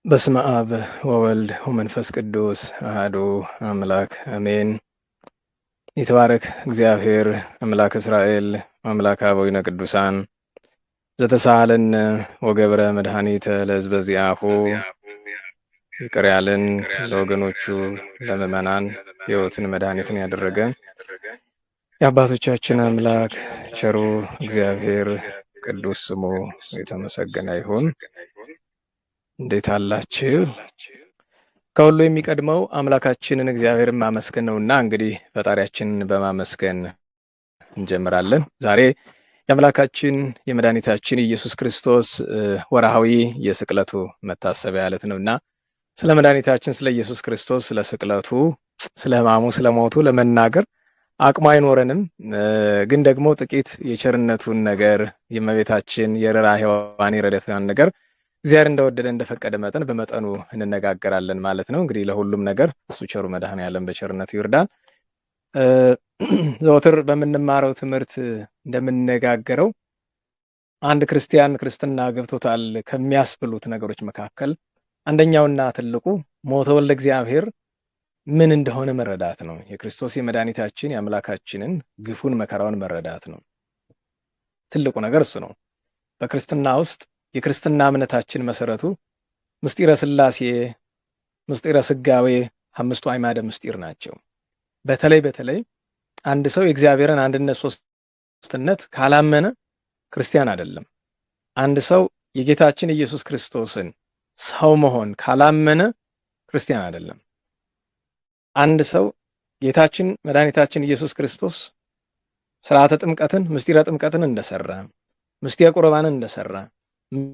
በስመ አብ ወወልድ ወመንፈስ ቅዱስ አሐዱ አምላክ አሜን። ይትባረክ እግዚአብሔር አምላክ እስራኤል አምላክ አበዊነ ቅዱሳን ዘተሳሃለነ ወገብረ መድኃኒተ ለሕዝበ ዚአሁ ይቅር ያለን ለወገኖቹ ለምእመናን ሕይወትን መድኃኒትን ያደረገ የአባቶቻችን አምላክ ቸሩ እግዚአብሔር ቅዱስ ስሙ የተመሰገነ ይሁን። እንዴት አላችሁ? ከሁሉ የሚቀድመው አምላካችንን እግዚአብሔርን ማመስገን ነውና እንግዲህ ፈጣሪያችንን በማመስገን እንጀምራለን። ዛሬ የአምላካችን የመድኃኒታችን ኢየሱስ ክርስቶስ ወርሃዊ የስቅለቱ መታሰቢያ ዕለት ነውና ስለ መድኃኒታችን ስለ ኢየሱስ ክርስቶስ ስለ ስቅለቱ፣ ስለ ሕማሙ፣ ስለ ሞቱ ለመናገር አቅሙ አይኖረንም። ግን ደግሞ ጥቂት የቸርነቱን ነገር የእመቤታችን የርኅራኄዋን የረድኤቷን ነገር እግዚአብሔር እንደወደደ እንደፈቀደ መጠን በመጠኑ እንነጋገራለን ማለት ነው። እንግዲህ ለሁሉም ነገር እሱ ቸሩ መድኃኔዓለም በቸርነቱ ይርዳን። ዘወትር በምንማረው ትምህርት እንደምንነጋገረው አንድ ክርስቲያን ክርስትና ገብቶታል ከሚያስብሉት ነገሮች መካከል አንደኛውና ትልቁ ሞተ ወልደ እግዚአብሔር ምን እንደሆነ መረዳት ነው። የክርስቶስ የመድኃኒታችን የአምላካችንን ግፉን መከራውን መረዳት ነው። ትልቁ ነገር እሱ ነው። በክርስትና ውስጥ የክርስትና እምነታችን መሰረቱ ምስጢረ ሥላሴ፣ ምስጢረ ሥጋዌ፣ አምስቱ አዕማደ ምስጢር ናቸው። በተለይ አንድ ሰው የእግዚአብሔርን አንድነት ሶስትነት ካላመነ ክርስቲያን አይደለም። አንድ ሰው የጌታችን ኢየሱስ ክርስቶስን ሰው መሆን ካላመነ ክርስቲያን አይደለም። አንድ ሰው ጌታችን መድኃኒታችን ኢየሱስ ክርስቶስ ሥርዓተ ጥምቀትን፣ ምስጢረ ጥምቀትን እንደሰራ፣ ምስጢረ ቁርባንን እንደሰራ፣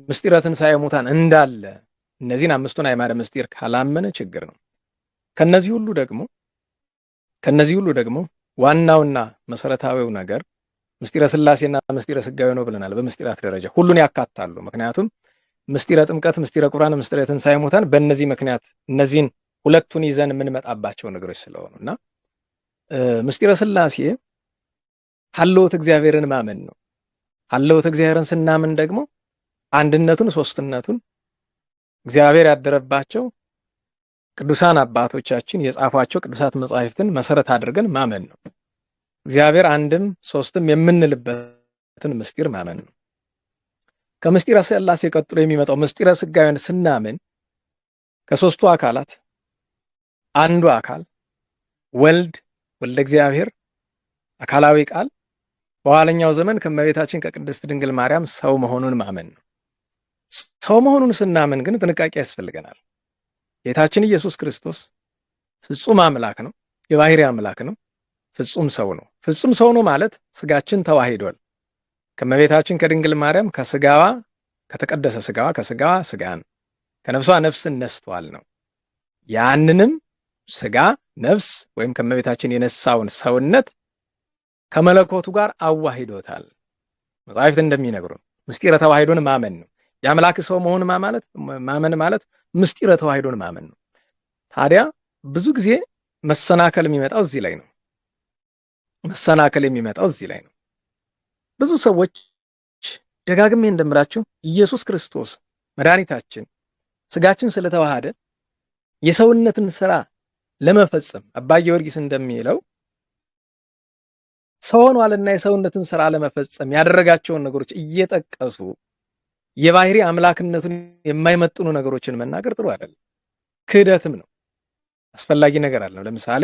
ምስጢረ ትንሣኤ ሙታን እንዳለ እነዚህን አምስቱን አዕማደ ምስጢር ካላመነ ችግር ነው። ከነዚህ ሁሉ ደግሞ ዋናውና መሰረታዊው ነገር ምስጢረ ሥላሴና ምስጢረ ሥጋዌ ነው ብለናል። በምስጢራት ደረጃ ሁሉን ያካታሉ። ምክንያቱም ምስጢረ ጥምቀት፣ ምስጢረ ቁርባን፣ ምስጢረ ትንሣኤ ሙታን በእነዚህ ምክንያት እነዚህን ሁለቱን ይዘን የምንመጣባቸው ነገሮች ስለሆኑና ምስጢረ ሥላሴ ሀልዎት እግዚአብሔርን ማመን ነው። ሀልዎት እግዚአብሔርን ስናምን ደግሞ አንድነቱን ሶስትነቱን እግዚአብሔር ያደረባቸው ቅዱሳን አባቶቻችን የጻፏቸው ቅዱሳት መጻሕፍትን መሰረት አድርገን ማመን ነው። እግዚአብሔር አንድም ሶስትም የምንልበትን ምስጢር ማመን ነው። ከምስጢረ ሥላሴ ቀጥሎ የሚመጣው ምስጢረ ሥጋዌን ስናምን ከሶስቱ አካላት አንዱ አካል ወልደ እግዚአብሔር አካላዊ ቃል በኋለኛው ዘመን ከእመቤታችን ከቅድስት ድንግል ማርያም ሰው መሆኑን ማመን ነው። ሰው መሆኑን ስናምን ግን ጥንቃቄ ያስፈልገናል። ጌታችን ኢየሱስ ክርስቶስ ፍጹም አምላክ ነው፣ የባሕርይ አምላክ ነው፣ ፍጹም ሰው ነው። ፍጹም ሰው ነው ማለት ስጋችን ተዋሂዷል። ከእመቤታችን ከድንግል ማርያም ከስጋዋ ከተቀደሰ ስጋዋ ከስጋዋ ስጋን ከነፍሷ ነፍስን ነስቷል ነው። ያንንም ስጋ ነፍስ ወይም ከእመቤታችን የነሳውን ሰውነት ከመለኮቱ ጋር አዋሂዶታል። መጻሕፍት እንደሚነግሩን ምስጢረ ተዋሂዶን ማመን ነው። የአምላክ ሰው መሆን ማመን ማለት ምስጢረ ተዋሂዶን ማመን ነው። ታዲያ ብዙ ጊዜ መሰናከል የሚመጣው እዚህ ላይ ነው። ብዙ ሰዎች ደጋግሜ እንደምላችሁ ኢየሱስ ክርስቶስ መድኃኒታችን ስጋችን ስለተዋሃደ የሰውነትን ስራ ለመፈጸም አባ ጊዮርጊስ እንደሚለው ሰው ሆኗልና የሰውነትን ስራ ለመፈጸም ያደረጋቸውን ነገሮች እየጠቀሱ የባሕርይ አምላክነቱን የማይመጥኑ ነገሮችን መናገር ጥሩ አይደለም፣ ክህደትም ነው። አስፈላጊ ነገር አለ። ለምሳሌ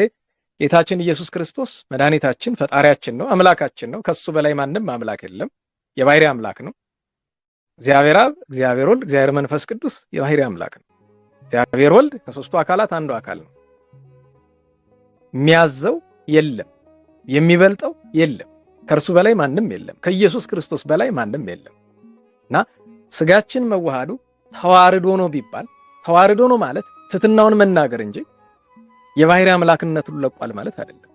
ጌታችን ኢየሱስ ክርስቶስ መድኃኒታችን ፈጣሪያችን ነው፣ አምላካችን ነው። ከሱ በላይ ማንም አምላክ የለም። የባሕርይ አምላክ ነው። እግዚአብሔር አብ፣ እግዚአብሔር ወልድ፣ እግዚአብሔር መንፈስ ቅዱስ የባሕርይ አምላክ ነው። እግዚአብሔር ወልድ ከሶስቱ አካላት አንዱ አካል ነው። የሚያዘው የለም፣ የሚበልጠው የለም። ከእርሱ በላይ ማንም የለም። ከኢየሱስ ክርስቶስ በላይ ማንም የለም እና ስጋችን መዋሃዱ ተዋርዶ ነው ቢባል ተዋርዶ ነው ማለት ትሕትናውን መናገር እንጂ የባህሪ አምላክነቱን ለቋል ማለት አይደለም።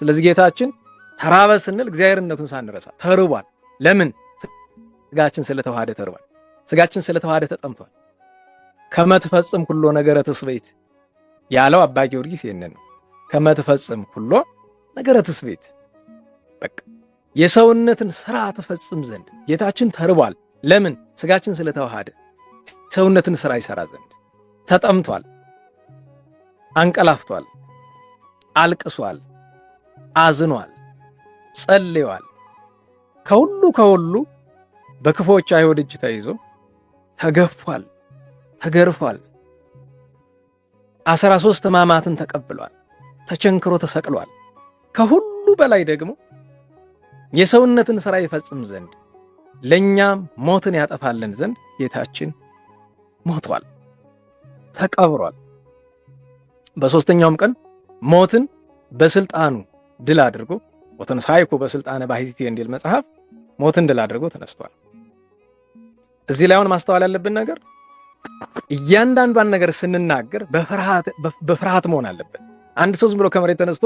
ስለዚህ ጌታችን ተራበ ስንል እግዚአብሔርነቱን ሳንረሳ ተርቧል። ለምን? ስጋችን ስለተዋሃደ ተርቧል። ስጋችን ስለተዋሃደ ተጠምቷል። ከመትፈጽም ሁሉ ነገረ ትስብእት ያለው አባ ጊዮርጊስ ይሄንን ነው። ከመትፈጽም ሁሉ ነገረ ትስብእት በቃ የሰውነትን ስራ ተፈጽም ዘንድ ጌታችን ተርቧል። ለምን? ስጋችን ስለተዋሃደ ሰውነትን ስራ ይሰራ ዘንድ ተጠምቷል፣ አንቀላፍቷል፣ አልቅሷል፣ አዝኗል፣ ጸልዮአል። ከሁሉ በክፎች አይሁድ እጅ ተይዞ ተገፏል፣ ተገርፏል፣ 13 ሕማማትን ተቀብሏል፣ ተቸንክሮ ተሰቅሏል። ከሁሉ በላይ ደግሞ የሰውነትን ስራ ይፈጽም ዘንድ ለኛም ሞትን ያጠፋልን ዘንድ ጌታችን ሞቷል፣ ተቀብሯል። በሶስተኛውም ቀን ሞትን በስልጣኑ ድል አድርጎ ወተንሳይኩ በስልጣነ ባሕቲት እንዲል መጽሐፍ ሞትን ድል አድርጎ ተነስቷል። እዚህ ላይ አሁን ማስተዋል ያለብን ነገር እያንዳንዷን ነገር ስንናገር በፍርሃት መሆን አለበት። አንድ ሰው ዝም ብሎ ከመሬት ተነስቶ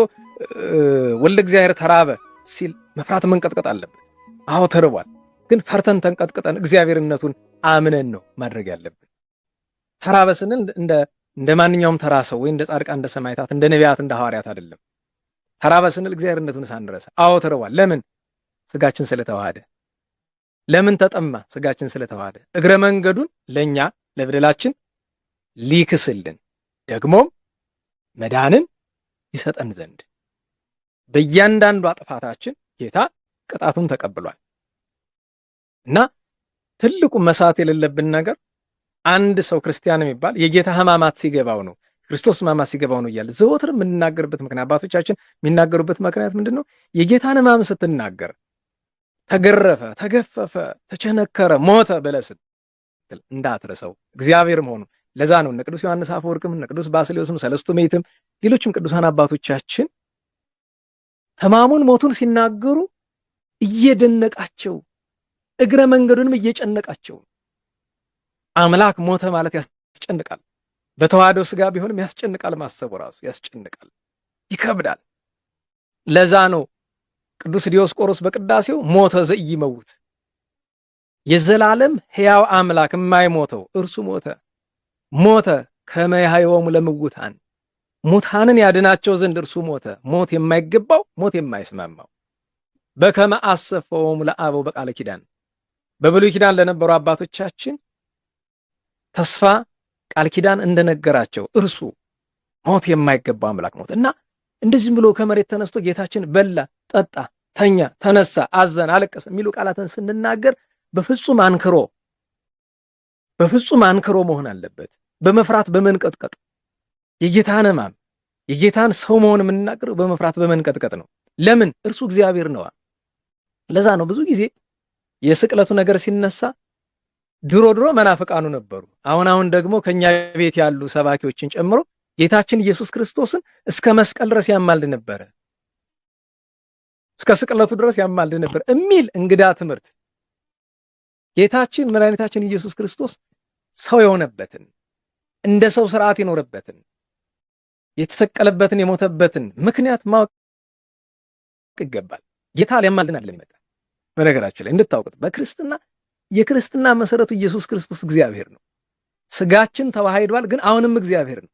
ወልደ እግዚአብሔር ተራበ ሲል መፍራት መንቀጥቀጥ አለበት። አዎ ተርቧል፣ ግን ፈርተን ተንቀጥቀጠን እግዚአብሔርነቱን አምነን ነው ማድረግ ያለብን። ተራበ ስንል እንደ ማንኛውም ተራ ሰው ወይ እንደ ጻድቃን፣ እንደ ሰማዕታት፣ እንደ ነቢያት፣ እንደ ሐዋርያት አይደለም። ተራበ ስንል እግዚአብሔርነቱን ሳንረሳ። አዎ ተርቧል። ለምን? ስጋችን ስለተዋሃደ። ለምን ተጠማ? ስጋችን ስለተዋሃደ። እግረ መንገዱን ለኛ ለበደላችን ሊክስልን ደግሞም መዳንን ይሰጠን ዘንድ በእያንዳንዱ ጥፋታችን ጌታ ቅጣቱን ተቀብሏል። እና ትልቁ መሳት የሌለብን ነገር አንድ ሰው ክርስቲያን የሚባል የጌታ ሕማማት ሲገባው ነው፣ ክርስቶስ ሕማማት ሲገባው ነው እያለ ዘወትር የምንናገርበት ምክንያት፣ አባቶቻችን የሚናገሩበት ምክንያት ምንድን ነው? የጌታን ሕማም ስትናገር ተገረፈ፣ ተገፈፈ፣ ተቸነከረ፣ ሞተ ብለህ ስትል እንዳትረሳው እግዚአብሔር መሆኑን። ለዛ ነው እነ ቅዱስ ዮሐንስ አፈወርቅም እነ ቅዱስ ባስልዮስም ሰለስቱ ምዕትም ሌሎችም ቅዱሳን አባቶቻችን ሕማሙን ሞቱን ሲናገሩ እየደነቃቸው እግረ መንገዱንም እየጨነቃቸው። አምላክ ሞተ ማለት ያስጨንቃል። በተዋህዶ ስጋ ቢሆንም ያስጨንቃል። ማሰቡ ራሱ ያስጨንቃል፣ ይከብዳል። ለዛ ነው ቅዱስ ዲዮስቆሮስ በቅዳሴው ሞተ ዘኢይመውት የዘላለም ሕያው አምላክ የማይሞተው እርሱ ሞተ። ሞተ ከመ ያሕዮሙ ለምውታን ሙታንን ያድናቸው ዘንድ እርሱ ሞተ። ሞት የማይገባው ሞት የማይስማማው በከመ አሰፈዎሙ ለአበው በቃለ ኪዳን በብሉይ ኪዳን ለነበሩ አባቶቻችን ተስፋ ቃል ኪዳን እንደነገራቸው እርሱ ሞት የማይገባው አምላክ ሞት እና እንደዚህም ብሎ ከመሬት ተነስቶ ጌታችን በላ፣ ጠጣ፣ ተኛ፣ ተነሳ፣ አዘን፣ አለቀሰ የሚሉ ቃላትን ስንናገር በፍጹም አንክሮ መሆን አለበት። በመፍራት በመንቀጥቀጥ የጌታን ሕማም የጌታን ሰው መሆን የምንናገረው በመፍራት በመንቀጥቀጥ ነው። ለምን? እርሱ እግዚአብሔር ነው። ለዛ ነው ብዙ ጊዜ የስቅለቱ ነገር ሲነሳ ድሮ መናፍቃኑ ነበሩ። አሁን ደግሞ ከኛ ቤት ያሉ ሰባኪዎችን ጨምሮ ጌታችን ኢየሱስ ክርስቶስን እስከ መስቀል ድረስ ያማልድ ነበር፣ እስከ ስቅለቱ ድረስ ያማልድ ነበር የሚል እንግዳ ትምህርት ጌታችን መድኃኒታችን ኢየሱስ ክርስቶስ ሰው የሆነበትን እንደ ሰው ስርዓት የኖረበትን የተሰቀለበትን የሞተበትን ምክንያት ማወቅ ይገባል። ጌታ ሊያማልደን አይደለም ይመጣ። በነገራችን ላይ እንድታውቁት በክርስትና የክርስትና መሰረቱ ኢየሱስ ክርስቶስ እግዚአብሔር ነው። ስጋችን ተዋህዷል፣ ግን አሁንም እግዚአብሔር ነው።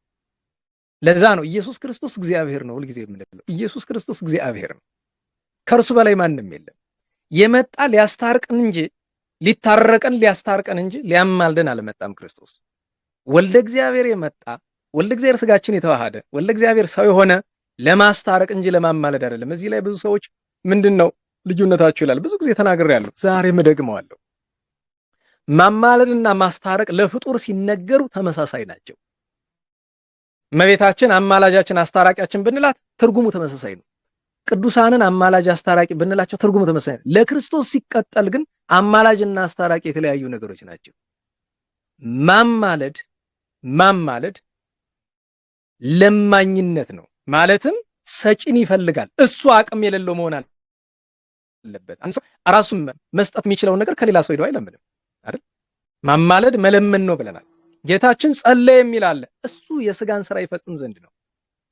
ለዛ ነው ኢየሱስ ክርስቶስ እግዚአብሔር ነው ሁልጊዜ የምንለው። ኢየሱስ ክርስቶስ እግዚአብሔር ነው። ከእርሱ በላይ ማንም የለም። የመጣ ሊያስታርቀን እንጂ ሊታረቀን ሊያስታርቀን እንጂ ሊያማልደን አልመጣም። ክርስቶስ ወልደ እግዚአብሔር የመጣ ወልደ እግዚአብሔር ስጋችን የተዋሃደ ወልደ እግዚአብሔር ሰው የሆነ ለማስታረቅ እንጂ ለማማለድ አይደለም። እዚህ ላይ ብዙ ሰዎች ምንድነው ልዩነታቸው ይላል። ብዙ ጊዜ ተናግሬያለሁ፣ ዛሬም እደግመዋለሁ። ማማለድና ማስታረቅ ለፍጡር ሲነገሩ ተመሳሳይ ናቸው። እመቤታችን አማላጃችን አስታራቂያችን ብንላት ትርጉሙ ተመሳሳይ ነው። ቅዱሳንን አማላጅ አስታራቂ ብንላቸው ትርጉሙ ተመሳሳይ ነው። ለክርስቶስ ሲቀጠል ግን አማላጅና አስታራቂ የተለያዩ ነገሮች ናቸው። ማማለድ ለማኝነት ነው። ማለትም ሰጪን ይፈልጋል። እሱ አቅም የሌለው መሆን አለበት። አንተ ራሱ መስጠት የሚችለው ነገር ከሌላ ሰው ሄዶ አይለምንም አይደል? ማማለድ መለመን ነው ብለናል። ጌታችን ጸለየ የሚል አለ። እሱ የስጋን ስራ ይፈጽም ዘንድ ነው።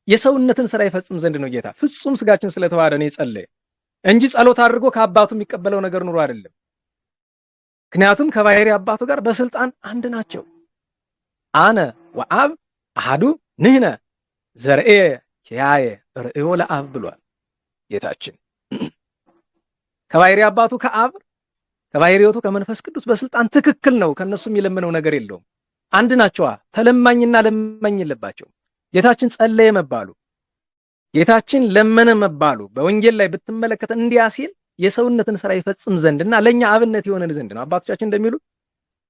የሰውነትን ስራ ይፈጽም ዘንድ ነው ጌታ ፍጹም ስጋችን ስለተዋሃደ ነው የጸለየ እንጂ ጸሎት አድርጎ ከአባቱ የሚቀበለው ነገር ኑሮ አይደለም። ምክንያቱም ከባሕርይ አባቱ ጋር በስልጣን አንድ ናቸው። አነ ወአብ አሐዱ ንሕነ ዘርኤ ኪያየ ርእዮ ለአብ ብሏል ጌታችን። ከባሕርይ አባቱ ከአብ ከባሕርይ ሕይወቱ ከመንፈስ ቅዱስ በስልጣን ትክክል ነው። ከነሱ የሚለምነው ነገር የለውም። አንድ ናቸዋ። ተለማኝና ለማኝ የለባቸው። ጌታችን ጸለየ መባሉ ጌታችን ለመነ መባሉ በወንጌል ላይ ብትመለከት እንዲያ ሲል የሰውነትን ስራ ይፈጽም ዘንድና ለኛ አብነት የሆነን ዘንድ ነው። አባቶቻችን እንደሚሉ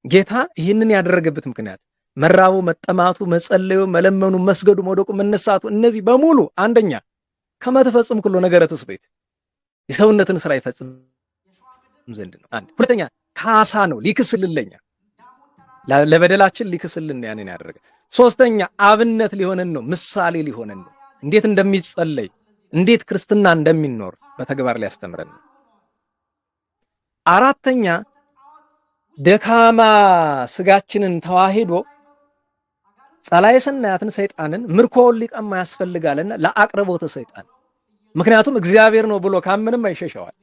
ጌታ ይህንን ያደረገበት ምክንያት መራቡ፣ መጠማቱ፣ መጸለዩ፣ መለመኑ፣ መስገዱ፣ መውደቁ፣ መነሳቱ እነዚህ በሙሉ አንደኛ ከመተፈጽም ሁሉ ነገረ ትስብእት የሰውነትን ስራ ይፈጽም ዘንድ ነው። አንድ ሁለተኛ ካሳ ነው፣ ሊክስልን ለኛ ለበደላችን ሊክስልን ያንን ያደረገ። ሶስተኛ አብነት ሊሆነን ነው፣ ምሳሌ ሊሆነን ነው። እንዴት እንደሚጸለይ እንዴት ክርስትና እንደሚኖር በተግባር ሊያስተምረን ነው። አራተኛ ደካማ ስጋችንን ተዋሂዶ ጸላዔ ሰናያትን ሰይጣንን ምርኮውን ሊቀማ ያስፈልጋልና ለአቅርቦተ ሰይጣን። ምክንያቱም እግዚአብሔር ነው ብሎ ካመንም አይሸሸዋል።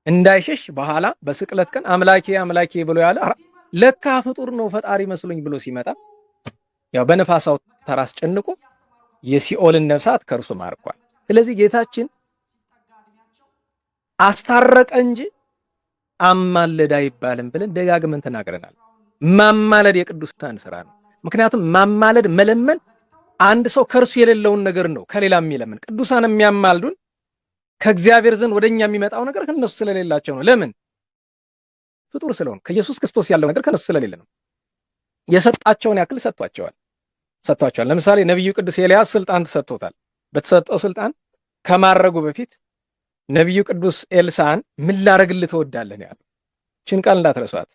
እንዳይሸሽ በኋላ በስቅለት ቀን አምላኬ አምላኬ ብሎ ያለ ለካ ፍጡር ነው ፈጣሪ መስሎኝ ብሎ ሲመጣ ያው በነፋሳው ተራስ ጨንቆ የሲኦልን ነፍሳት ከርሱ ማርኳል። ስለዚህ ጌታችን አስታረቀ እንጂ አማለደ አይባልም ብለን ደጋግመን ተናግረናል። ማማለድ የቅዱሳን ስራ ነው። ምክንያቱም ማማለድ መለመን አንድ ሰው ከርሱ የሌለውን ነገር ነው ከሌላ የሚለምን። ቅዱሳን የሚያማልዱን ከእግዚአብሔር ዘንድ ወደኛ የሚመጣው ነገር ከነሱ ስለሌላቸው ነው። ለምን? ፍጡር ስለሆነ ከኢየሱስ ክርስቶስ ያለው ነገር ከነሱ ስለሌለ ነው። የሰጣቸውን ያክል ሰጥቷቸዋል። ለምሳሌ ነብዩ ቅዱስ ኤልያስ ስልጣን ተሰጥቶታል። በተሰጠው ስልጣን ከማረጉ በፊት ነብዩ ቅዱስ ኤልሳዕን ምን ላረግልህ ትወዳለህ ነው ያለው። እቺን ቃል እንዳትረሷት።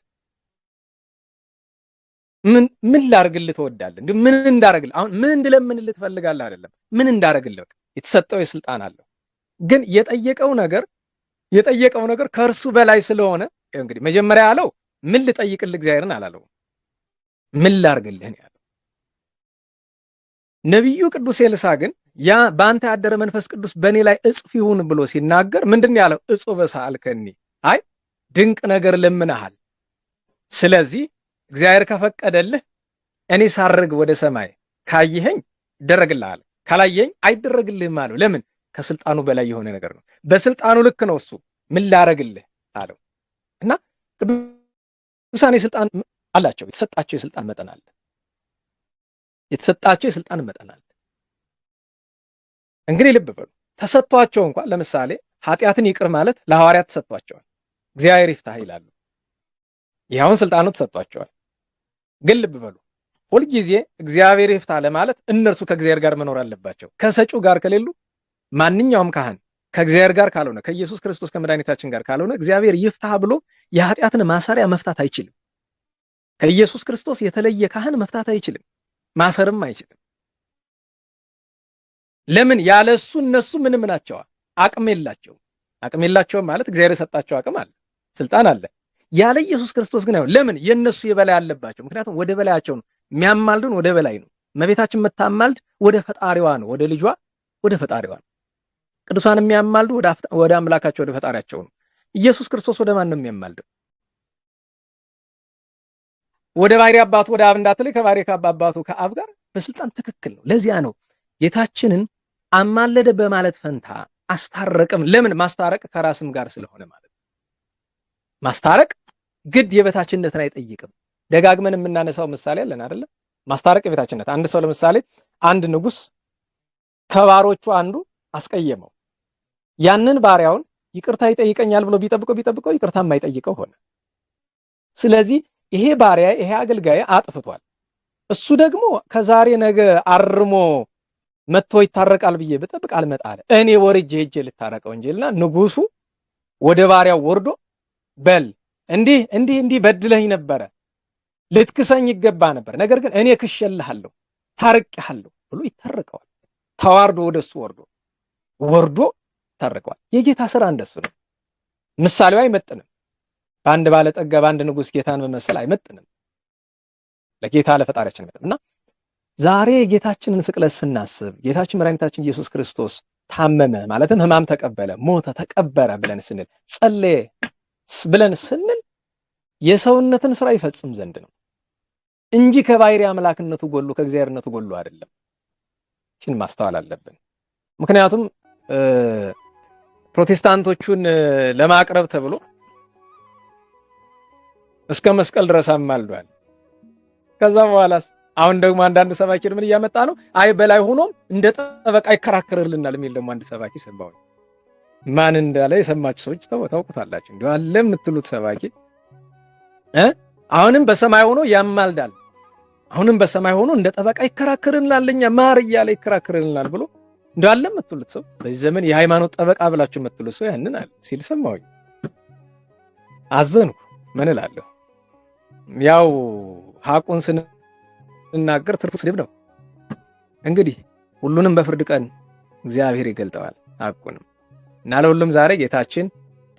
ምን ላረግልህ ትወዳለህ? ምን እንዳረግልህ፣ አሁን ምን እንድለምንልህ ትፈልጋለህ አይደለም፣ ምን እንዳረግልህ የተሰጠው የስልጣን አለው። ግን የጠየቀው ነገር ከእርሱ በላይ ስለሆነ እንግዲህ መጀመሪያ ያለው ምን ልጠይቅልህ እግዚአብሔርን አላለው፣ ምን ላርግልህ ነው ያለው። ነብዩ ቅዱስ ኤልሳዕ ግን ያ በአንተ ያደረ መንፈስ ቅዱስ በእኔ ላይ እጽፍ ይሁን ብሎ ሲናገር ምንድን ያለው? እጹበ ሰአልከኒ፣ አይ ድንቅ ነገር ለምነሃል። ስለዚህ እግዚአብሔር ከፈቀደልህ እኔ ሳርግ ወደ ሰማይ ካየኸኝ ይደረግልሃል፣ ካላየኸኝ አይደረግልህም አለው። ለምን? ከስልጣኑ በላይ የሆነ ነገር ነው። በስልጣኑ ልክ ነው እሱ ምን ላረግልህ አለው። እና ቅዱሳን የስልጣን አላቸው፣ የተሰጣቸው የስልጣን መጠን አለ። እንግዲህ ልብ በሉ፣ ተሰጥቷቸው እንኳን ለምሳሌ ኃጢአትን ይቅር ማለት ለሐዋርያት ተሰጥቷቸዋል። እግዚአብሔር ይፍታህ ይላሉ። ይኸውን ስልጣኑ ተሰጥቷቸዋል። ግን ልብ በሉ፣ ሁልጊዜ እግዚአብሔር ይፍታህ ለማለት እነርሱ ከእግዚአብሔር ጋር መኖር አለባቸው። ከሰጪው ጋር ከሌሉ ማንኛውም ካህን ከእግዚአብሔር ጋር ካልሆነ ከኢየሱስ ክርስቶስ ከመድኃኒታችን ጋር ካልሆነ እግዚአብሔር ይፍታህ ብሎ የኃጢአትን ማሰሪያ መፍታት አይችልም። ከኢየሱስ ክርስቶስ የተለየ ካህን መፍታት አይችልም፣ ማሰርም አይችልም። ለምን? ያለሱ እነሱ ምንም ናቸው፣ አቅም የላቸውም ማለት እግዚአብሔር የሰጣቸው አቅም አለ፣ ስልጣን አለ። ያለ ኢየሱስ ክርስቶስ ግን አይሆን። ለምን? የነሱ የበላይ አለባቸው። ምክንያቱም ወደ በላያቸው ነው የሚያማልዱን፣ ወደ በላይ ነው። እመቤታችን የምታማልድ ወደ ፈጣሪዋ ነው፣ ወደ ልጇ ወደ ፈጣሪዋ ነው። ቅዱሳን የሚያማልዱ ወደ አምላካቸው ወደ ፈጣሪያቸው ነው። ኢየሱስ ክርስቶስ ወደ ማን ነው የሚያማልደው? ወደ ባሕርይ አባቱ ወደ አብ እንዳትልህ ከባሕርይ አባቱ ከአብ ጋር በስልጣን ትክክል ነው። ለዚያ ነው ጌታችንን አማለደ በማለት ፈንታ አስታረቅም። ለምን? ማስታረቅ ከራስም ጋር ስለሆነ ማለት ነው። ማስታረቅ ግድ የበታችነትን አይጠይቅም። ደጋግመን የምናነሳው ምሳሌ አለን አይደለ? ማስታረቅ የበታችነት። አንድ ሰው ለምሳሌ አንድ ንጉስ ከባሮቹ አንዱ አስቀየመው። ያንን ባሪያውን ይቅርታ ይጠይቀኛል ብሎ ቢጠብቀው ይቅርታ የማይጠይቀው ሆነ። ስለዚህ ይሄ ባሪያ ይሄ አገልጋይ አጥፍቷል። እሱ ደግሞ ከዛሬ ነገ አርሞ መጥቶ ይታረቃል ብዬ ብጠብቅ አልመጣ አለ። እኔ ወርጄ ሄጄ ልታረቀው እንጂልና ንጉሱ ወደ ባሪያው ወርዶ በል እንዲህ በድለኝ ነበረ፣ ልትክሰኝ ይገባ ነበር፣ ነገር ግን እኔ ክሼልሃለሁ ታርቄሃለሁ ብሎ ይታረቀዋል። ተዋርዶ ወደሱ ወርዶ ታረቀዋል። የጌታ ስራ እንደሱ ነው። ምሳሌው አይመጥንም። በአንድ ባለጠጋ በአንድ ንጉስ ጌታን መመሰል አይመጥንም። ለጌታ ለፈጣሪያችን አይመጥንም። እና ዛሬ ጌታችንን ስቅለት ስናስብ ጌታችን መድኃኒታችን ኢየሱስ ክርስቶስ ታመመ ማለትም ሕማም ተቀበለ፣ ሞተ፣ ተቀበረ ብለን ስንል ጸለየ ብለን ስንል የሰውነትን ስራ ይፈጽም ዘንድ ነው እንጂ ከባሕርይ አምላክነቱ ጎሎ ከእግዚአብሔርነቱ ጎሎ አይደለም። ይህን ማስተዋል አለብን። ምክንያቱም ፕሮቴስታንቶቹን ለማቅረብ ተብሎ እስከ መስቀል ድረስ አማልዷል። ከዛ በኋላስ አሁን ደግሞ አንዳንድ ሰባኪ ምን እያመጣ ነው? አይ በላይ ሆኖም እንደ ጠበቃ ይከራከርልናል የሚል ደግሞ አንድ ሰባኪ ሰማሁ። ማን እንዳለ የሰማችሁ ሰዎች ታውቁታላችሁ። እንዲሁ አለ የምትሉት ሰባኪ አሁንም በሰማይ ሆኖ ያማልዳል፣ አሁንም በሰማይ ሆኖ እንደ ጠበቃ ይከራከርልናል፣ ለኛ ማር እያለ ይከራከርልናል ብሎ እንዲሁ አለ የምትሉት ሰው፣ በዚህ ዘመን የሃይማኖት ጠበቃ ብላችሁ የምትሉት ሰው ያንን አለ ሲል ሰማሁኝ። አዘንኩ። ምን እላለሁ? ያው ሐቁን ስንናገር ትርፉ ስድብ ነው። እንግዲህ ሁሉንም በፍርድ ቀን እግዚአብሔር ይገልጠዋል ሐቁንም እና ለሁሉም ዛሬ ጌታችን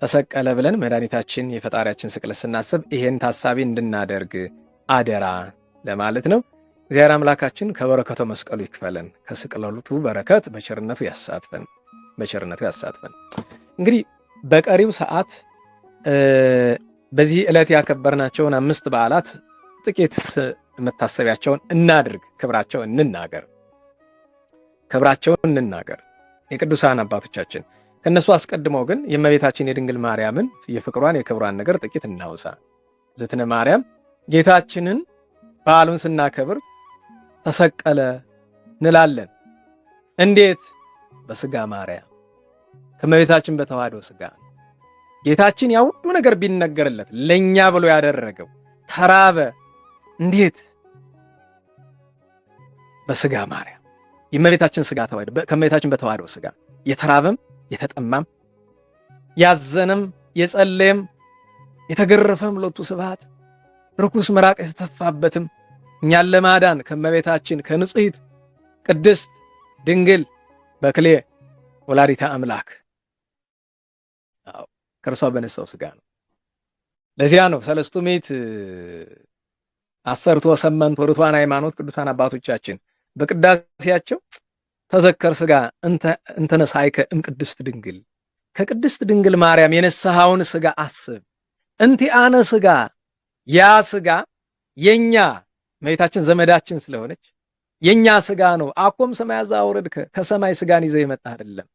ተሰቀለ ብለን መድኃኒታችን የፈጣሪያችን ስቅለት ስናስብ ይሄን ታሳቢ እንድናደርግ አደራ ለማለት ነው። እግዚአብሔር አምላካችን ከበረከቱ መስቀሉ ይክፈለን፣ ከስቅለቱ በረከት በቸርነቱ ያሳትፈን፣ በቸርነቱ ያሳትፈን። እንግዲህ በቀሪው ሰዓት በዚህ ዕለት ያከበርናቸውን 5 በዓላት ጥቂት መታሰቢያቸውን እናድርግ፣ ክብራቸውን እንናገር የቅዱሳን አባቶቻችን። ከነሱ አስቀድመው ግን የእመቤታችን የድንግል ማርያምን የፍቅሯን የክብሯን ነገር ጥቂት እናውሳ። ዝትነ ማርያም ጌታችንን በዓሉን ስናከብር ተሰቀለ እንላለን። እንዴት? በስጋ ማርያም ከእመቤታችን በተዋህዶ ስጋ ጌታችን ያው ሁሉ ነገር ቢነገርለት ለኛ ብሎ ያደረገው ተራበ። እንዴት? በስጋ ማርያም የእመቤታችን ስጋ ተዋህዶ ከእመቤታችን በተዋህዶ ስጋ የተራበም የተጠማም ያዘነም የጸለየም የተገረፈም ሎቱ ስብሐት ርኩስ ምራቅ የተተፋበትም እኛን ለማዳን ከእመቤታችን ከንጽሕት ቅድስት ድንግል በክሌ ወላዲተ አምላክ ከእርሷ በነሳው ስጋ ነው። ለዚያ ነው ሰለስቱ ምዕት 10 ወሰመንት ወርቱዓን ሃይማኖት ቅዱሳን አባቶቻችን በቅዳሴያቸው ተዘከር ስጋ እንተነሳይከ እምቅድስት ድንግል፣ ከቅድስት ድንግል ማርያም የነሳኸውን ስጋ አስብ። እንቲአነ ስጋ፣ ያ ስጋ የኛ እመቤታችን ዘመዳችን ስለሆነች የኛ ስጋ ነው። አኮም ሰማይ ዘአውረድከ፣ ከሰማይ ስጋን ይዘህ የመጣ አይደለም።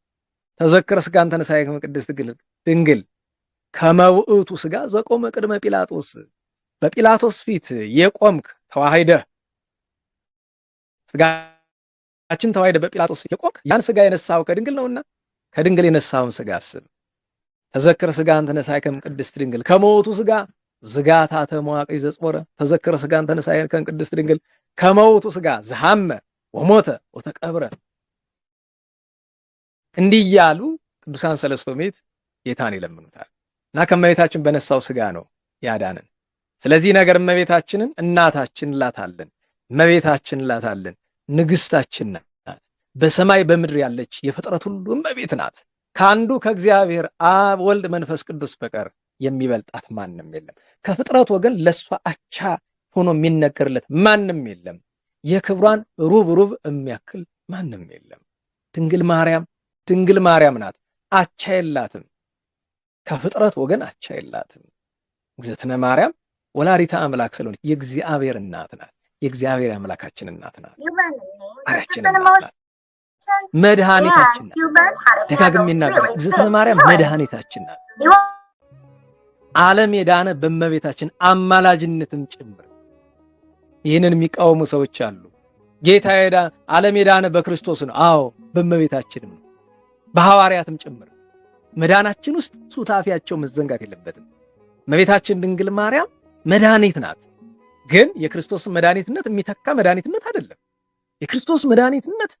ተዘከር ስጋ እንተነሳይከ እምቅድስት ድንግል ከመውእቱ ስጋ ዘቆመ ቅድመ ጲላጦስ፣ በጲላጦስ ፊት የቆምክ ተዋህደህ ስጋችን ተዋህደ በጲላጦስ የቆምክ ያን ስጋ የነሳው ከድንግል ነውና ከድንግል የነሳውን ስጋ አስብ። ተዘከረ ስጋ እንተነሳይከ እምቅድስት ድንግል ከመውእቱ ስጋ ዝጋታ ተመዋቀይ ዘጾረ፣ ተዘከረ ስጋ እንተነሳይከ እምቅድስት ድንግል ከመውእቱ ስጋ ዘሐመ ወሞተ ወተቀብረ። እንዲህ እያሉ ቅዱሳን ሰለስቱ ምዕት ጌታን ይለምኑታል እና ከእመቤታችን በነሳው ስጋ ነው ያዳነን። ስለዚህ ነገር እመቤታችንን እናታችን እንላታለን፣ እመቤታችን እንላታለን። ንግስታችን ናት። በሰማይ በምድር ያለች የፍጥረት ሁሉ እመቤት ናት። ከአንዱ ከእግዚአብሔር አብ ወልድ መንፈስ ቅዱስ በቀር የሚበልጣት ማንም የለም። ከፍጥረት ወገን ለሷ አቻ ሆኖ የሚነገርለት ማንም የለም። የክብሯን ሩብ የሚያክል ማንም የለም። ድንግል ማርያም ናት። አቻ የላትም። ከፍጥረት ወገን አቻ የላትም። እግዝእትነ ማርያም ወላዲተ አምላክ ስለሆነች የእግዚአብሔር እናት ናት። የእግዚአብሔር አምላካችን እናት ናት። አያችን ናት። መድኃኒታችን ናት። ደጋግሜ እናገራለሁ። እግዝእትነ ማርያም መድኃኒታችን ናት። ዓለም የዳነ በእመቤታችን አማላጅነትም ጭምር። ይህንን የሚቃወሙ ሰዎች አሉ። ጌታ ዓለም የዳነ በክርስቶስ ነው። አዎ በእመቤታችንም ነው፣ በሐዋርያትም ጭምር። መዳናችን ውስጥ ሱታፊያቸው መዘንጋት የለበትም። እመቤታችን ድንግል ማርያም መድኃኒት ናት። ግን የክርስቶስ መድኃኒትነት የሚተካ መድኃኒትነት አይደለም። የክርስቶስ መድኃኒትነት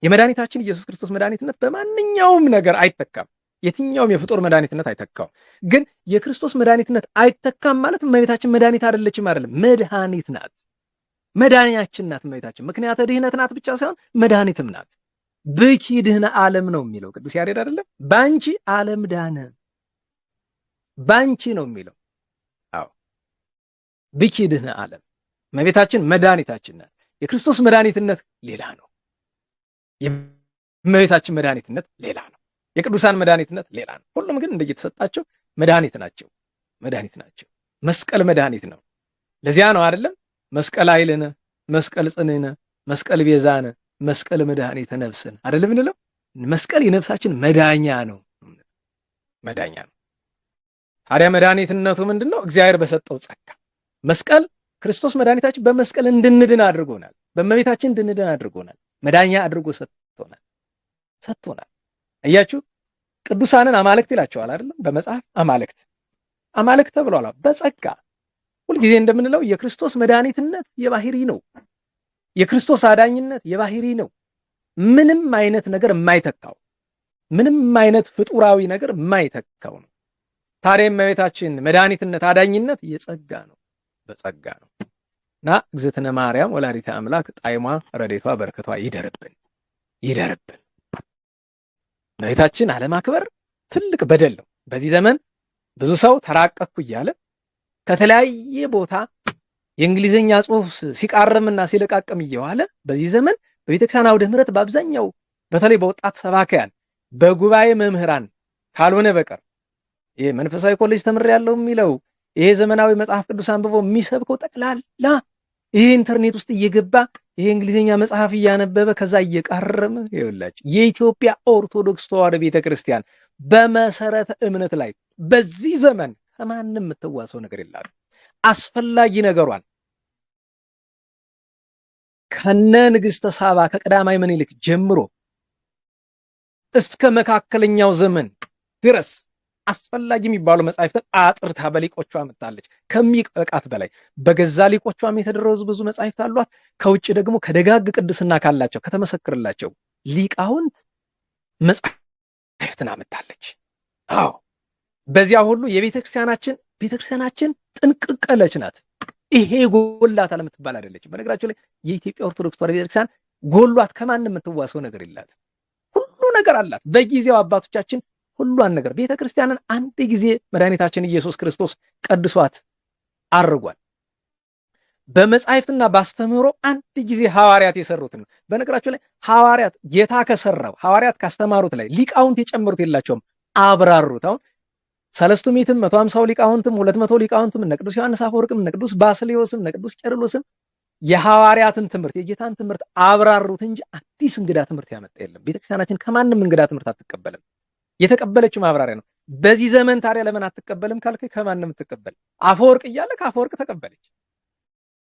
የመድኃኒታችን ኢየሱስ ክርስቶስ መድኃኒትነት በማንኛውም ነገር አይተካም። የትኛውም የፍጡር መድኃኒትነት አይተካው። ግን የክርስቶስ መድኃኒትነት አይተካም ማለት እመቤታችን መድኃኒት አይደለችም አይደለም። መድኃኒት ናት። መድኃኒያችን ናት እመቤታችን። ምክንያተ ድህነት ናት ብቻ ሳይሆን መድኃኒትም ናት። ብኪ ድህነ ዓለም ነው የሚለው ቅዱስ ያሬድ አይደለም። ባንቺ ዓለም ዳነ፣ ባንቺ ነው የሚለው። አዎ ብኪ ድህነ ዓለም እመቤታችን መድኃኒታችን ናት። የክርስቶስ መድኃኒትነት ሌላ ነው። የእመቤታችን መድኃኒትነት ሌላ ነው። የቅዱሳን መድኃኒትነት ሌላ ነው። ሁሉም ግን እንደየተሰጣቸው መድኃኒት ናቸው። መስቀል መድኃኒት ነው። ለዚያ ነው አይደለም መስቀል ኃይልነ፣ መስቀል ጽንዕነ፣ መስቀል ቤዛነ፣ መስቀል መድኃኒተ ነፍስን አይደለም እንለው። መስቀል የነፍሳችን መዳኛ ነው። ታዲያ መድኃኒትነቱ ምንድነው? እግዚአብሔር በሰጠው ጸጋ። መስቀል ክርስቶስ መድኃኒታችን በመስቀል እንድንድን አድርጎናል። በእመቤታችን እንድንድን አድርጎናል። መዳኛ አድርጎ ሰጥቶናል። አያችሁ፣ ቅዱሳንን አማልክት ይላቸዋል አይደለም? በመጽሐፍ አማልክት ተብሏል። በጸጋ ሁልጊዜ እንደምንለው የክርስቶስ መድኃኒትነት የባህሪ ነው። የክርስቶስ አዳኝነት የባህሪ ነው። ምንም አይነት ነገር የማይተካው፣ ምንም አይነት ፍጡራዊ ነገር የማይተካው ነው። ታዲያ የእመቤታችን መድኃኒትነት አዳኝነት የጸጋ ነው፣ በጸጋ ነው። እና እግዝእትነ ማርያም ወላዲተ አምላክ ጣዕሟ ረድኤቷ በረከቷ ይደርብን። እመቤታችን አለማክበር ትልቅ በደል ነው። በዚህ ዘመን ብዙ ሰው ተራቀቅኩ እያለ ከተለያየ ቦታ የእንግሊዝኛ ጽሑፍ ሲቃረምና ሲለቃቀም እየዋለ በዚህ ዘመን በቤተክርስቲያን አውደ ምሕረት በአብዛኛው በተለይ በወጣት ሰባክያን በጉባኤ መምህራን ካልሆነ በቀር ይሄ መንፈሳዊ ኮሌጅ ተምሬያለሁ የሚለው ይሄ ዘመናዊ መጽሐፍ ቅዱስ አንብቦ የሚሰብከው ጠቅላላ ይሄ ኢንተርኔት ውስጥ እየገባ ይሄ እንግሊዝኛ መጽሐፍ እያነበበ ከዛ እየቃረመ ይኸውላችሁ የኢትዮጵያ ኦርቶዶክስ ተዋሕዶ ቤተክርስቲያን በመሰረተ እምነት ላይ በዚህ ዘመን ከማንም የምትዋሰው ነገር የላትም። አስፈላጊ ነገሯን ከነ ንግሥተ ሳባ ከቀዳማዊ ምኒልክ ጀምሮ እስከ መካከለኛው ዘመን ድረስ አስፈላጊ የሚባሉ መጻሕፍትን አጥርታ በሊቆቿ አመጣለች። ከሚበቃት በላይ በገዛ ሊቆቿም የተደረሱ ብዙ መጻሕፍት አሏት። ከውጭ ደግሞ ከደጋግ ቅድስና ካላቸው ከተመሰክርላቸው ሊቃውንት መጻሕፍትን አመጣለች። አዎ በዚያ ሁሉ ቤተክርስቲያናችን ጥንቅቀለች ናት። ይሄ ጎላታል የምትባል አይደለችም። በነገራችን ላይ የኢትዮጵያ ኦርቶዶክስ ተዋሕዶ ቤተክርስቲያን ጎሏት ከማንም የምትዋሰው ነገር የላት። ሁሉ ነገር አላት። በጊዜው አባቶቻችን ሁሉን ነገር ቤተክርስቲያንን አንድ ጊዜ መድኃኒታችን ኢየሱስ ክርስቶስ ቀድሷት አርጓል። በመጻሕፍትና ባስተምህሮ አንድ ጊዜ ሐዋርያት የሰሩት ነው። በነገራችን ላይ ሐዋርያት ጌታ ከሰራው ሐዋርያት ካስተማሩት ላይ ሊቃውንት የጨመሩት የላቸውም፣ አብራሩት። አሁን 300 150 ሊቃውንትም 200 ሊቃውንትም እነ ቅዱስ ዮሐንስ አፈወርቅም እነ ቅዱስ ባስልዮስም እነ ቅዱስ ቄርሎስም የሐዋርያትን ትምህርት የጌታን ትምህርት አብራሩት እንጂ አዲስ እንግዳ ትምህርት ያመጣ የለም። ቤተክርስቲያናችን ከማንም እንግዳ ትምህርት አትቀበልም። የተቀበለችው ማብራሪያ ነው። በዚህ ዘመን ታዲያ ለምን አትቀበልም ካልከኝ ከማንም ትቀበል። አፈወርቅ እያለ ከአፈወርቅ ተቀበለች።